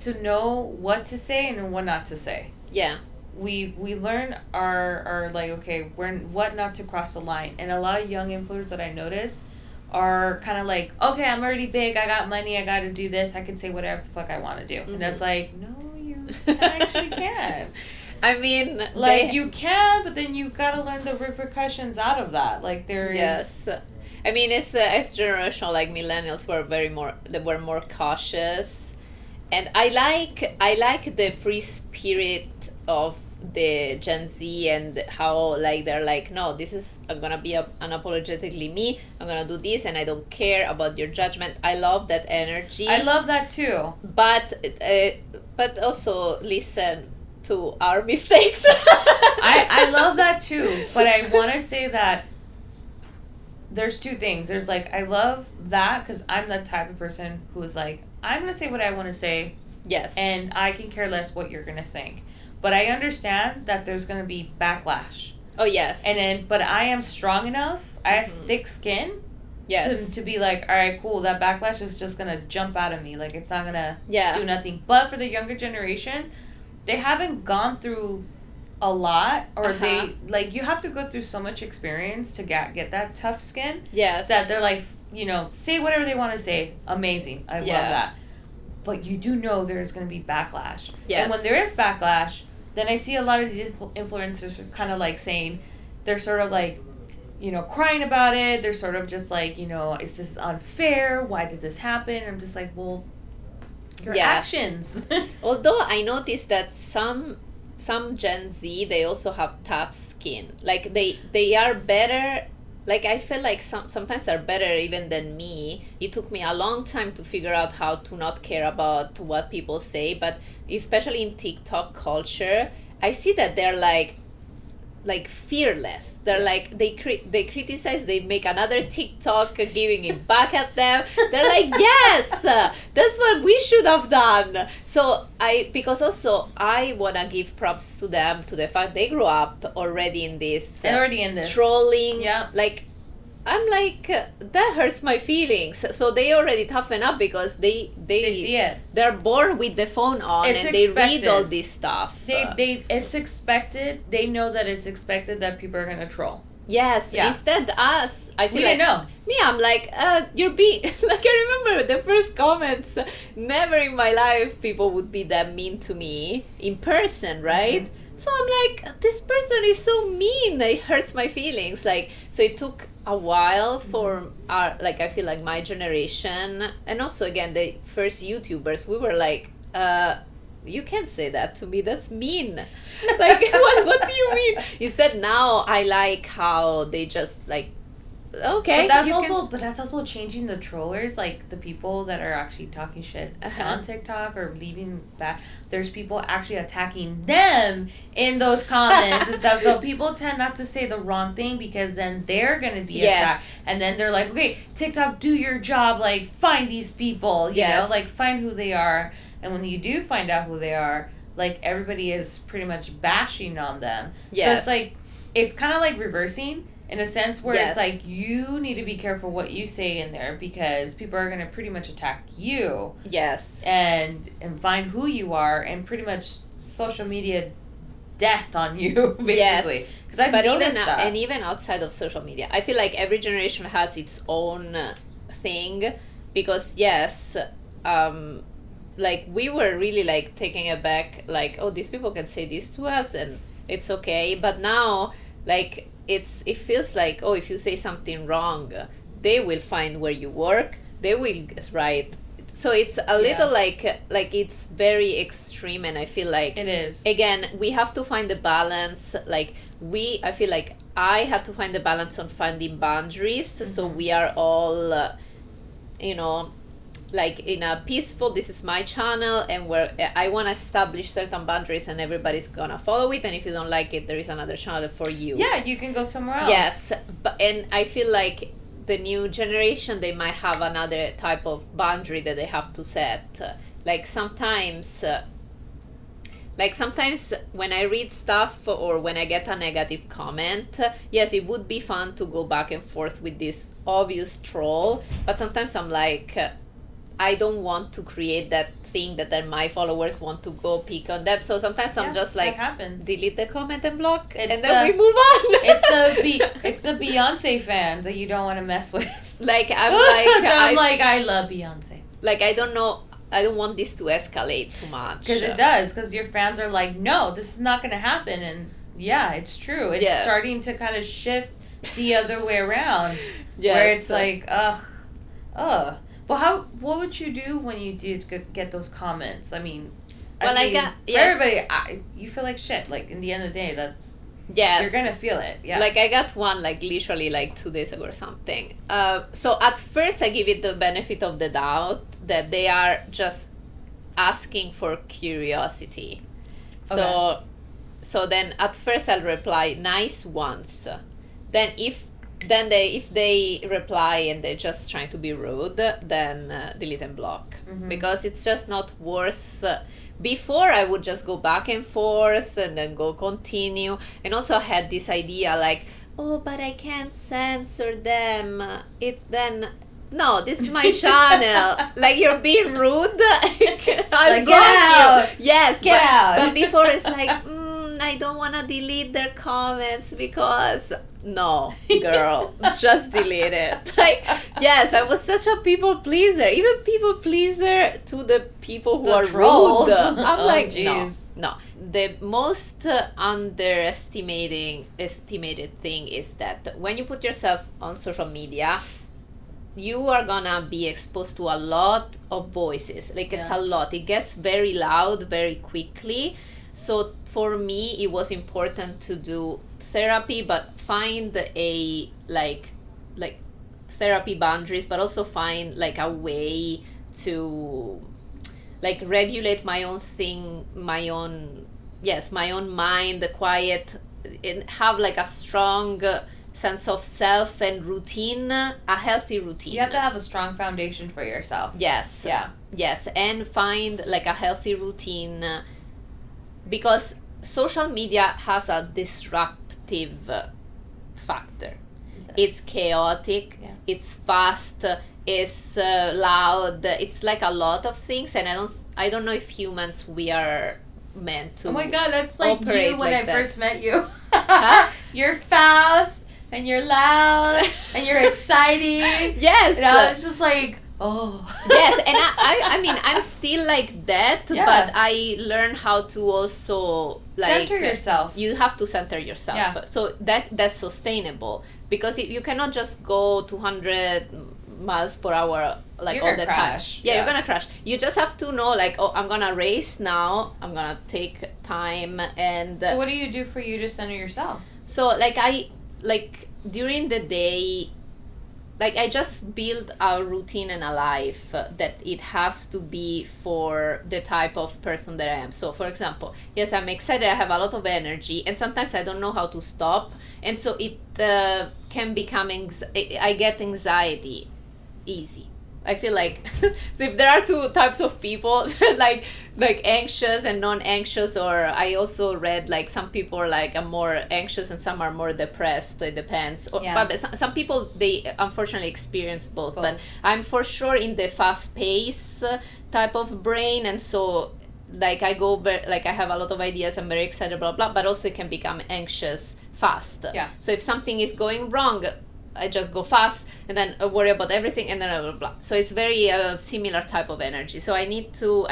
to know what to say and what not to say. Yeah. We learn our like, okay, what not to cross the line. And a lot of young influencers that I notice are kind of like, okay, I'm already big, I got money, I got to do this, I can say whatever the fuck I want to do. And that's like, no, you actually can't. I mean, like, you can, but then you got to learn the repercussions out of that. Like, there is... Yes. I mean, it's generational. Like, millennials were more cautious. And I like the free spirit of the Gen Z and how, like, they're like, no, this is gonna be unapologetically me. I'm gonna do this, and I don't care about your judgment. I love that energy. I love that too. But also listen to our mistakes. I love that too. But I want to say that there's two things. There's like, I love that because I'm the type of person who is like, I'm gonna say what I want to say. Yes. And I can care less what you're gonna think. But I understand that there's going to be backlash. Oh, yes. But I am strong enough. I have thick skin. Yes. To be like, all right, cool. That backlash is just going to jump out of me. Like, it's not going to do nothing. But for the younger generation, they haven't gone through a lot. Or they, like, you have to go through so much experience to get that tough skin. Yes. That they're like, say whatever they want to say. Amazing. I love that. But you do know there's going to be backlash. Yes. And when there is backlash, then I see a lot of these influencers are kind of like saying, they're sort of like, crying about it. They're sort of just like, is this unfair? Why did this happen? I'm just like, well, your actions. Although I noticed that some Gen Z, they also have tough skin. Like they are better. Like, I feel like sometimes they're better even than me. It took me a long time to figure out how to not care about what people say, but especially in TikTok culture, I see that they're like fearless. They're like, they criticize, they make another TikTok giving it back at them. They're like, yes, that's what we should have done. So because also I want to give props to them, to the fact they grew up already in this trolling. Yeah. Like, I'm like, that hurts my feelings. So they already toughen up because they see it. They're bored with the phone on, it's and expected. they read all this stuff. It's expected. They know that it's expected that people are gonna troll. Yes. Yeah. Instead, us, I feel didn't know. Me, I'm like, you're being like, I remember the first comments. Never in my life people would be that mean to me in person, right? Mm-hmm. So I'm like, this person is so mean. It hurts my feelings. Like, so it took a while for our, like, I feel like my generation, and also again the first YouTubers, we were like, you can't say that to me, that's mean. Like, what do you mean? Instead, now I like how they just like, okay, but that's also changing the trollers, like the people that are actually talking shit on TikTok or leaving back. There's people actually attacking them in those comments and stuff. So people tend not to say the wrong thing because then they're gonna be attacked, and then they're like, okay, TikTok, do your job, like find these people, you know, like find who they are. And when you do find out who they are, like everybody is pretty much bashing on them. Yes. So it's like, it's kind of like reversing. In a sense where it's like, you need to be careful what you say in there because people are going to pretty much attack you. Yes. And find who you are and pretty much social media death on you, basically. Yes. Because I've noticed that. And even outside of social media, I feel like every generation has its own thing because, like, we were really, like, taking it back, like, oh, these people can say this to us and it's okay. But now, like, it feels like, oh, if you say something wrong, they will find where you work, they will write. So it's a little like it's very extreme, and I feel like it is. Again, we have to find the balance. Like I feel like I had to find the balance on finding boundaries, so we are all, like in a peaceful, this is my channel and where I want to establish certain boundaries and everybody's gonna follow it, and if you don't like it, there is another channel for you. Yeah, you can go somewhere else. Yes, and I feel like the new generation, they might have another type of boundary that they have to set. Like sometimes when I read stuff or when I get a negative comment, yes, it would be fun to go back and forth with this obvious troll, but sometimes I'm like, I don't want to create that thing that then my followers want to go pick on them. So sometimes I'm just like, that happens. delete the comment and block, It's and then we move on. It's the Beyonce fans that you don't want to mess with. Like I love Beyonce. like I don't know. I don't want this to escalate too much. Because it does. Because your fans are like, no, this is not going to happen. And yeah, it's true. It's starting to kind of shift the other way around. Yes. Where it's like, ugh. But what would you do when you did get those comments? I mean, Well, I got everybody, you feel like shit. Like, in the end of the day, that's... Yes. You're going to feel it. Yeah. Like, I got one, like, literally, like, 2 days ago or something. So, at first, I give it the benefit of the doubt that they are just asking for curiosity. Okay. So then, at first, I'll reply, nice once. Then, if they reply and they're just trying to be rude, then delete and block. Mm-hmm. Because it's just not worth... Before, I would just go back and forth and then go continue. And also I had this idea like, oh, but I can't censor them. It's then... No, this is my channel. Like, you're being rude. Like, get out. Yes. Get out. But before it's like, I don't want to delete their comments because... No, girl, just delete it. Like, yes, I was such a people pleaser. Even people pleaser to the people who are trolls. rude. I'm like, geez. no. The most estimated thing is that when you put yourself on social media, you are gonna be exposed to a lot of voices. Like, it's a lot. It gets very loud very quickly. So for me, it was important to do therapy, but find a like therapy boundaries, but also find like a way to like regulate my own thing, my own mind, the quiet, and have like a strong sense of self and routine, a healthy routine. You have to have a strong foundation for yourself. Yes. Yeah. Yes, and find like a healthy routine, because social media has a disruptive factor. It's chaotic, it's fast, it's loud, it's like a lot of things, and I don't know if humans, we are meant to. Oh my god, that's like you when like I that. first met you. Huh? You're fast and you're loud and you're exciting. Yes. And I was just like, oh. Yes, and I mean, I'm still like that, Yeah. but I learn how to also like Center yourself. You have to center yourself. Yeah. So that's sustainable, because you cannot just go 200 miles per hour like You're all gonna the crash. time. Yeah, Yeah. you're gonna crash. You just have to know like, oh, I'm gonna race now. I'm gonna take time and. So what do you do for you to center yourself? So like during the day, like I just build a routine and a life that it has to be for the type of person that I am. So for example, yes, I'm excited, I have a lot of energy, and sometimes I don't know how to stop, and so it can become I get anxiety easy. I feel like if there are 2 types of people, like anxious and non-anxious, or I also read like some people are like are more anxious and some are more depressed. It depends. But some people, they unfortunately experience both. But I'm for sure in the fast pace type of brain, and so like I go like I have a lot of ideas. I'm very excited, blah blah. But also it can become anxious fast. Yeah. So if something is going wrong, I just go fast and then worry about everything and then blah, blah, blah. So it's very similar type of energy. So I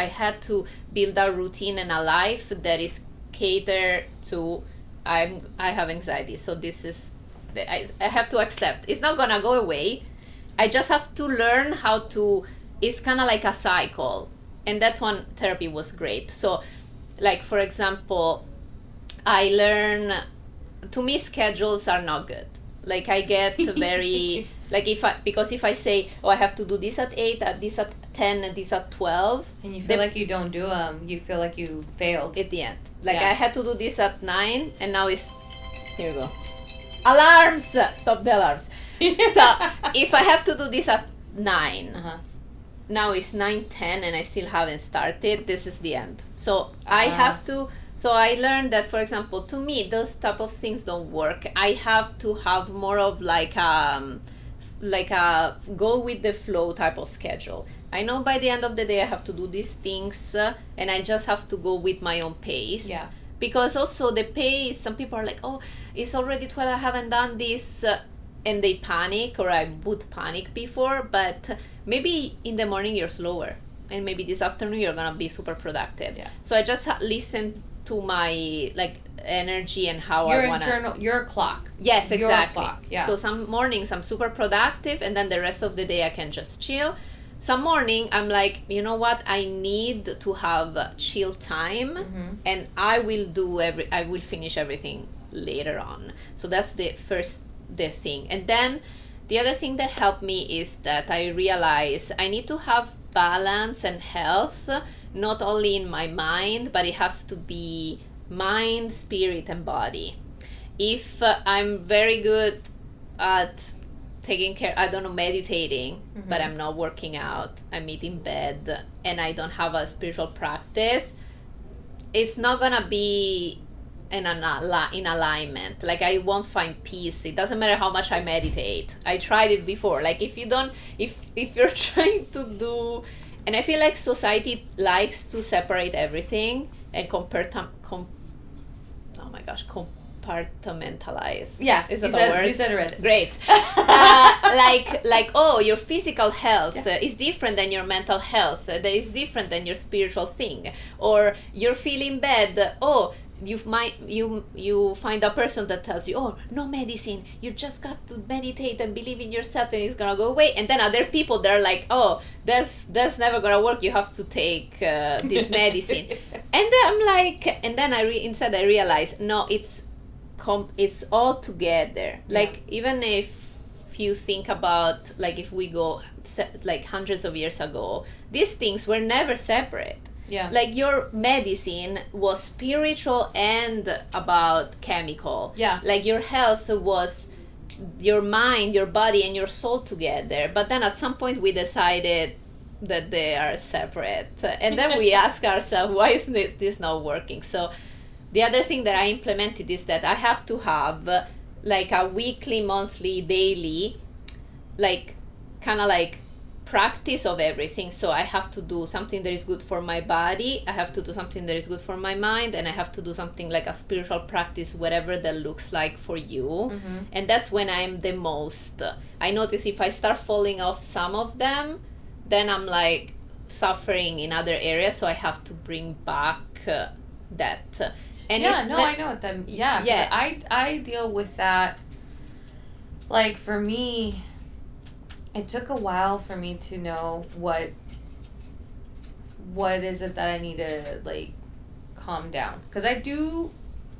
had to build a routine and a life that is catered to, I have anxiety. So this is, I have to accept. It's not gonna go away. I just have to learn how to, it's kind of like a cycle. And that one, therapy was great. So like, for example, I learn, to me, schedules are not good. Like I get very like if I say, oh, I have to do this at 8, this at 10, and this at 12, and you feel like you don't do them, you feel like you failed at the end. Like Yeah. I had to do this at 9, and now it's, here we go, alarms, stop the alarms. So if I have to do this at 9, now it's 9:10 and I still haven't started, this is the end. So I have to. So I learned that, for example, to me, those type of things don't work. I have to have more of like a go with the flow type of schedule. I know by the end of the day I have to do these things, and I just have to go with my own pace. Yeah. Because also the pace, some people are like, oh, it's already 12, I haven't done this, and they panic, or I would panic before, but maybe in the morning you're slower, and maybe this afternoon you're gonna be super productive. Yeah. So I just listen to my like energy and how Your I wanna. your clock. Yes, Your exactly. clock, yeah. So some mornings I'm super productive, and then the rest of the day I can just chill. Some morning I'm like, you know what, I need to have chill time, and I will finish everything later on. So that's the thing. And then the other thing that helped me is that I realize I need to have balance and health, not only in my mind, but it has to be mind, spirit, and body. If I'm very good at taking care, I don't know, meditating, but I'm not working out, I'm eating bad, and I don't have a spiritual practice, it's not gonna be in alignment. Like, I won't find peace. It doesn't matter how much I meditate. I tried it before. Like, if you're trying to do, and I feel like society likes to separate everything and compartmentalize. Yes, is that you a word? You said it right. Great. Like, oh, your physical health is different than your mental health. That is different than your spiritual thing. Or you're feeling bad. Oh, you find a person that tells you, oh, no medicine. You just got to meditate and believe in yourself, and it's gonna go away. And then other people, they're like, oh, that's never gonna work. You have to take this medicine. And then I'm like, and then instead I realized, no, it's all together. Like, even if you think about, like, if we go like hundreds of years ago, these things were never separate. Yeah. Like, your medicine was spiritual and about chemical. Yeah. Like, your health was your mind, your body, and your soul together. But then at some point we decided that they are separate. And then we ask ourselves, why is this not working? So the other thing that I implemented is that I have to have like a weekly, monthly, daily, like, kind of like practice of everything. So I have to do something that is good for my body, I have to do something that is good for my mind, and I have to do something like a spiritual practice, whatever that looks like for you. And that's when I'm the most, I notice if I start falling off some of them, then I'm like suffering in other areas, so I have to bring back that. And I know what that. Yeah. I deal with that. Like, for me, it took a while for me to know what is it that I need to, like, calm down, because I do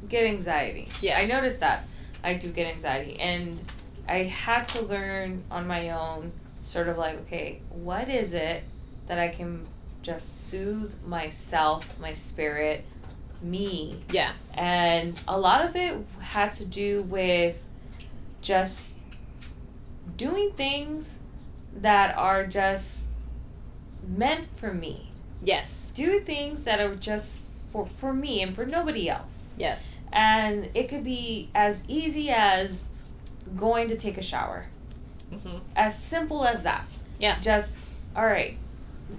get anxiety. Yeah, I noticed that I do get anxiety, and I had to learn on my own, sort of like, okay, what is it that I can just soothe myself, my spirit, me. Yeah. And a lot of it had to do with just doing things that are just meant for me. Yes. Do things that are just for me and for nobody else. Yes. And it could be as easy as going to take a shower. As simple as that. Yeah. Just, all right,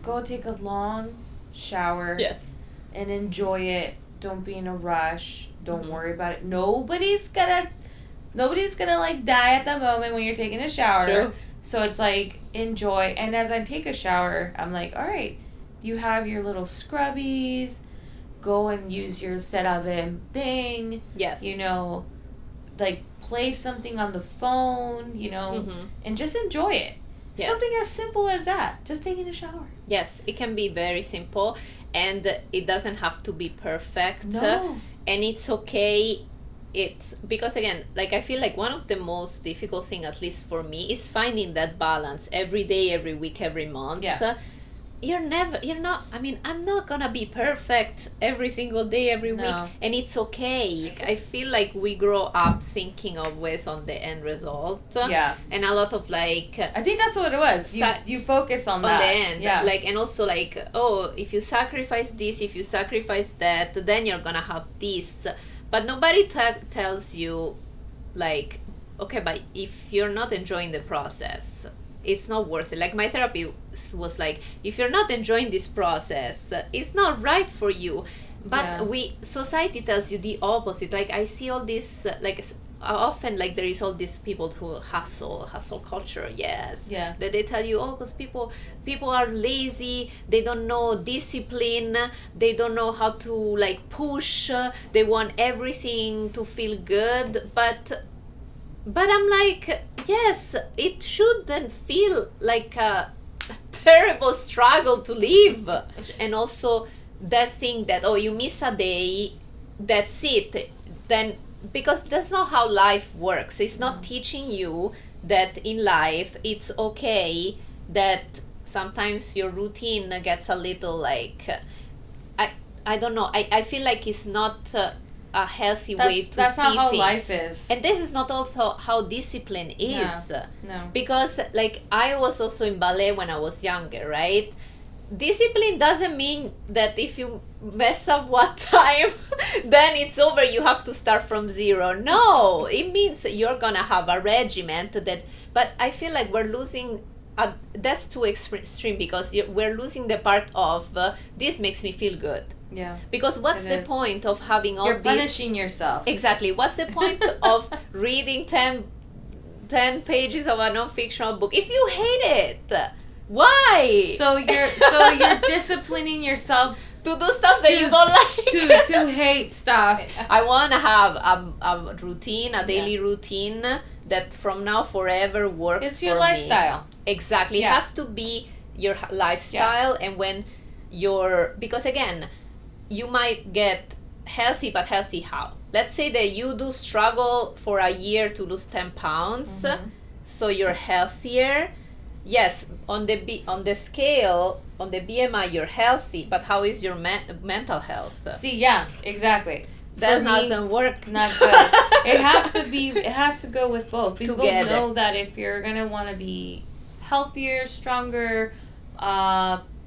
go take a long shower. Yes. And enjoy it. Don't be in a rush. Don't worry about it. Nobody's gonna like die at the moment when you're taking a shower. True. So it's like, enjoy. And as I take a shower, I'm like, all right, you have your little scrubbies. Go and use your CeraVe thing. Yes. You know, like, play something on the phone, you know, and just enjoy it. Yes. Something as simple as that. Just taking a shower. Yes, it can be very simple, and it doesn't have to be perfect. No. And it's okay. It's because, again, like, I feel like one of the most difficult thing, at least for me, is finding that balance every day, every week, every month. Yeah. I'm not gonna be perfect every single day, every week, and it's okay. I feel like we grow up thinking always on the end result. Yeah. And a lot of, like, I think that's what it was. You focus on that. On the end. Yeah. Like, and also, like, oh, if you sacrifice this, if you sacrifice that, then you're gonna have this. But nobody tells you, like, okay, but if you're not enjoying the process, it's not worth it. Like my therapy was like, if you're not enjoying this process, it's not right for you. But society tells you the opposite. Like I see all this often, like there is all these people who hustle culture, that they tell you, because people are lazy, they don't know discipline, they don't know how to like push, they want everything to feel good, but I'm like, yes, it shouldn't feel like a terrible struggle to live. And also that thing that, you miss a day, that's it, then, because that's not how life works. It's not teaching you that in life it's okay that sometimes your routine gets a little like, I don't know, I feel like it's not a healthy way to see things. That's not how life is. And this is not also how discipline is. No. Because like I was also in ballet when I was younger, right? Discipline doesn't mean that if you mess up one time, then it's over, you have to start from zero. No, it means you're gonna have a regiment but I feel like we're losing, that's too extreme, because we're losing the part of, this makes me feel good. Yeah. Because what's the point of having all You're this? punishing yourself. Exactly. What's the point of reading 10 pages of a non-fictional book if you hate it? Why? So you're disciplining yourself to do stuff that you don't like. to hate stuff. I want to have a routine, a daily routine that from now forever works. It's your for lifestyle. Me. Exactly. It has to be your lifestyle, and when because again, you might get healthy, but healthy how? Let's say that you do struggle for a year to lose 10 pounds, so you're healthier. Yes, on the scale, on the BMI, you're healthy, but how is your mental health? See, yeah, exactly. That doesn't work. Not good. It has to go with both. People know that if you're gonna want to be healthier, stronger,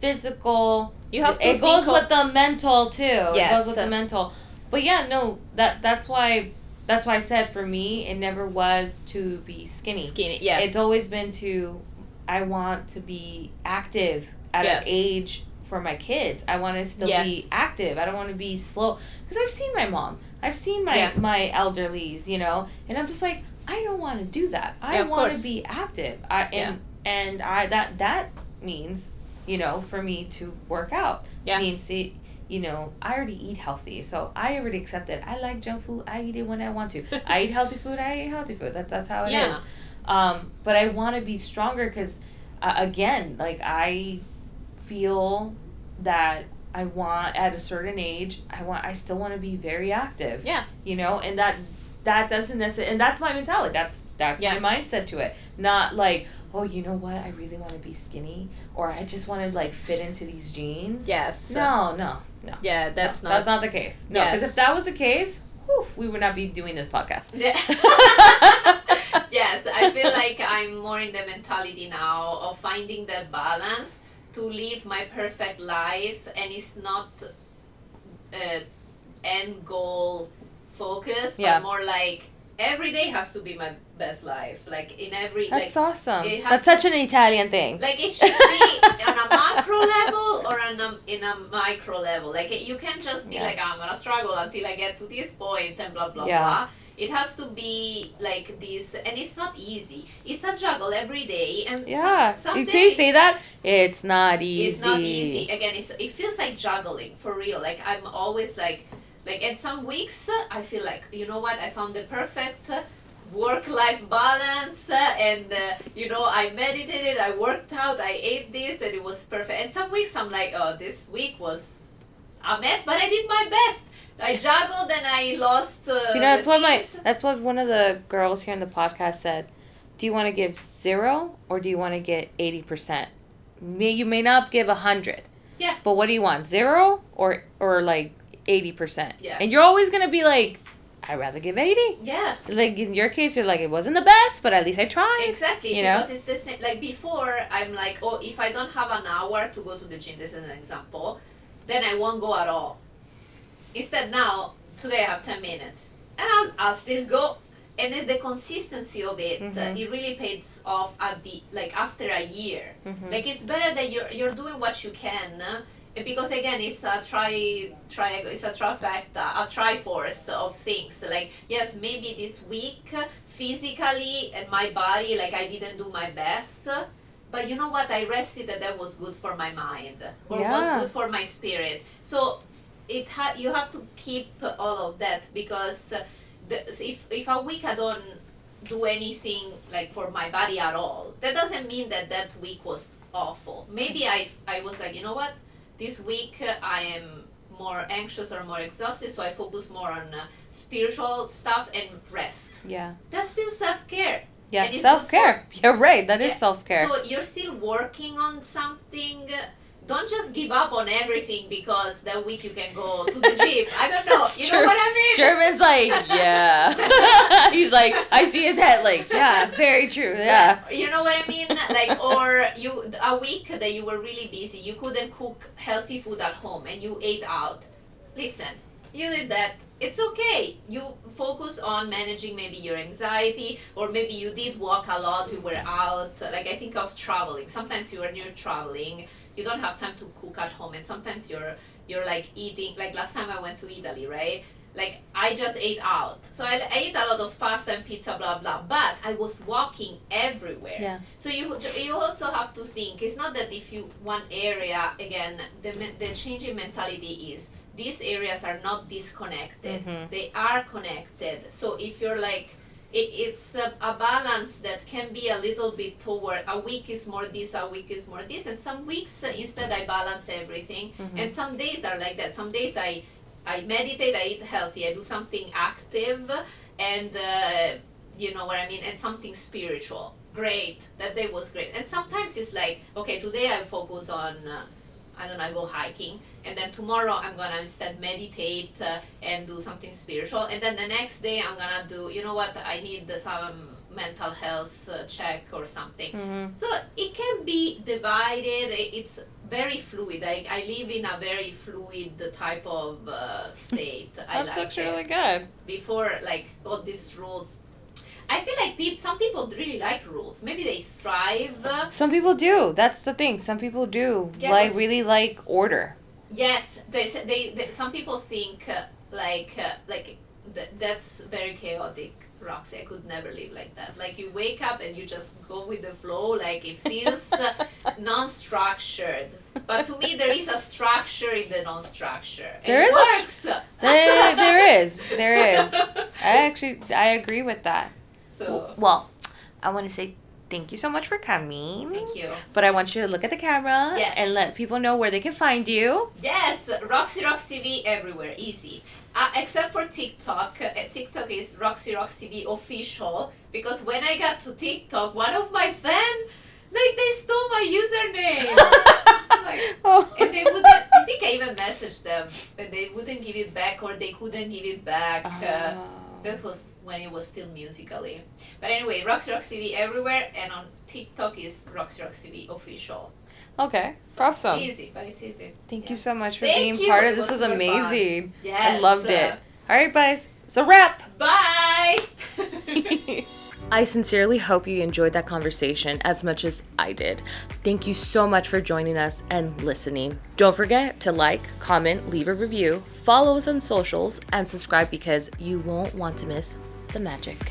physical, it goes with the mental too. Yes. It goes with the mental. But that's why I said for me it never was to be skinny. Yes. It's always been I want to be active at an age for my kids. I want to still be active. I don't want to be slow. Because I've seen my mom. I've seen my elderlies, and I'm just like, I don't want to do that. I want to be active. And that means, for me to work out. Yeah. Means, I already eat healthy. So I already accept it. I like junk food. I eat it when I want to. I eat healthy food. I eat healthy food. That's how it is. But I want to be stronger because, again, like I feel that I want at a certain age, I still want to be very active. Yeah. And that doesn't necessarily, and that's my mentality. That's my mindset to it. Not like, oh, you know what? I really want to be skinny, or I just want to like fit into these jeans. Yes. No. Yeah, that's not the case. No, because if that was the case, we would not be doing this podcast. Yeah. Yes, I feel like I'm more in the mentality now of finding the balance to live my perfect life, and it's not end goal focus, but more like every day has to be my best life. Like in every. That's like, awesome. That's such an Italian thing. Like it should be on a macro level or in a micro level. Like you can't just be like, I'm gonna struggle until I get to this point and blah blah blah. It has to be like this, and it's not easy. It's a juggle every day, and some days, you say that it's not easy. It's not easy. Again, it feels like juggling for real. Like I'm always like in some weeks I feel like, you know what, I found the perfect work-life balance, and I meditated, I worked out, I ate this, and it was perfect. And some weeks I'm like, oh, this week was a mess, but I did my best. I juggled and I lost. That's what one of the girls here in the podcast said. Do you want to give 0 or do you want to get 80%? You may not give 100. Yeah. But what do you want? 0 or like 80%? Yeah. And you're always gonna be like, I'd rather give 80. Yeah. Like in your case, you're like, it wasn't the best, but at least I tried. Exactly. Because it's the same. Like before, I'm like, oh, if I don't have an hour to go to the gym, this is an example, then I won't go at all. Instead now, today I have 10 minutes. And I'll still go. and then the consistency of it, it really pays off at the after a year. Like it's better that you're doing what you can, because again it's a it's a trifecta, a triforce of things. Like yes, maybe this week physically and my body, like I didn't do my best, but you know what, I rested, and that was good for my mind, or was good for my spirit. So you have to keep all of that, because if a week I don't do anything like for my body at all, that doesn't mean that week was awful. Maybe I was like, you know what, this week I am more anxious or more exhausted, so I focus more on spiritual stuff and rest. Yeah. That's still self-care. Yeah, self-care. You're right, that is self-care. So you're still working on something. Don't just give up on everything because that week you can go to the gym. I don't know. That's you true. know what I mean? German's like, yeah. He's like, I see his head like, yeah, very true. Yeah. You know what I mean? Like, or a week that you were really busy, you couldn't cook healthy food at home and you ate out. Listen, you did that. It's okay. You focus on managing maybe your anxiety, or maybe you did walk a lot, you were out. Like I think of traveling. Sometimes you are near traveling, you don't have time to cook at home, and sometimes you're like eating. Like last time I went to Italy, right? Like I just ate out, so I ate a lot of pasta and pizza, blah blah. But I was walking everywhere. Yeah. So you also have to think. It's not that if you one area again, the changing mentality is these areas are not disconnected. They are connected. So if you're like, it's a balance that can be a little bit toward a week is more this, a week is more this, and some weeks instead I balance everything, and some days are like that. Some days I meditate, I eat healthy, I do something active, and you know what I mean, and something spiritual. Great, that day was great. And sometimes it's like, okay, today I focus on I don't know, I go hiking, and then tomorrow I'm gonna instead meditate and do something spiritual, and then the next day I'm gonna do, you know what, I need some mental health check or something. So it can be divided. It's very fluid. I live in a very fluid type of state. That's actually really good. Before, like, all these rules, I feel like some people really like rules. Maybe they thrive. Some people do. That's the thing. Some people do really like order. Yes, they some people think that's very chaotic. Roxy, I could never live like that. Like you wake up and you just go with the flow. Like it feels non-structured. But to me, there is a structure in the non-structure. It works. There is. I agree with that. So well, I want to say thank you so much for coming. Thank you. But I want you to look at the camera and let people know where they can find you. Yes, Roxy TV everywhere, easy. Except for TikTok. TikTok is Roxy TV official, because when I got to TikTok, one of my fans, they stole my username. And they wouldn't, I think I even messaged them, and they wouldn't give it back, or they couldn't give it back. That was when it was still Musically. But anyway, Roxy TV everywhere, and on TikTok is Roxy TV official. Okay, awesome. Easy, but it's easy. Thank you so much for being part of this. Is amazing. Yes. I loved it. All right, guys. It's a wrap. Bye. I sincerely hope you enjoyed that conversation as much as I did. Thank you so much for joining us and listening. Don't forget to like, comment, leave a review, follow us on socials, and subscribe, because you won't want to miss the magic.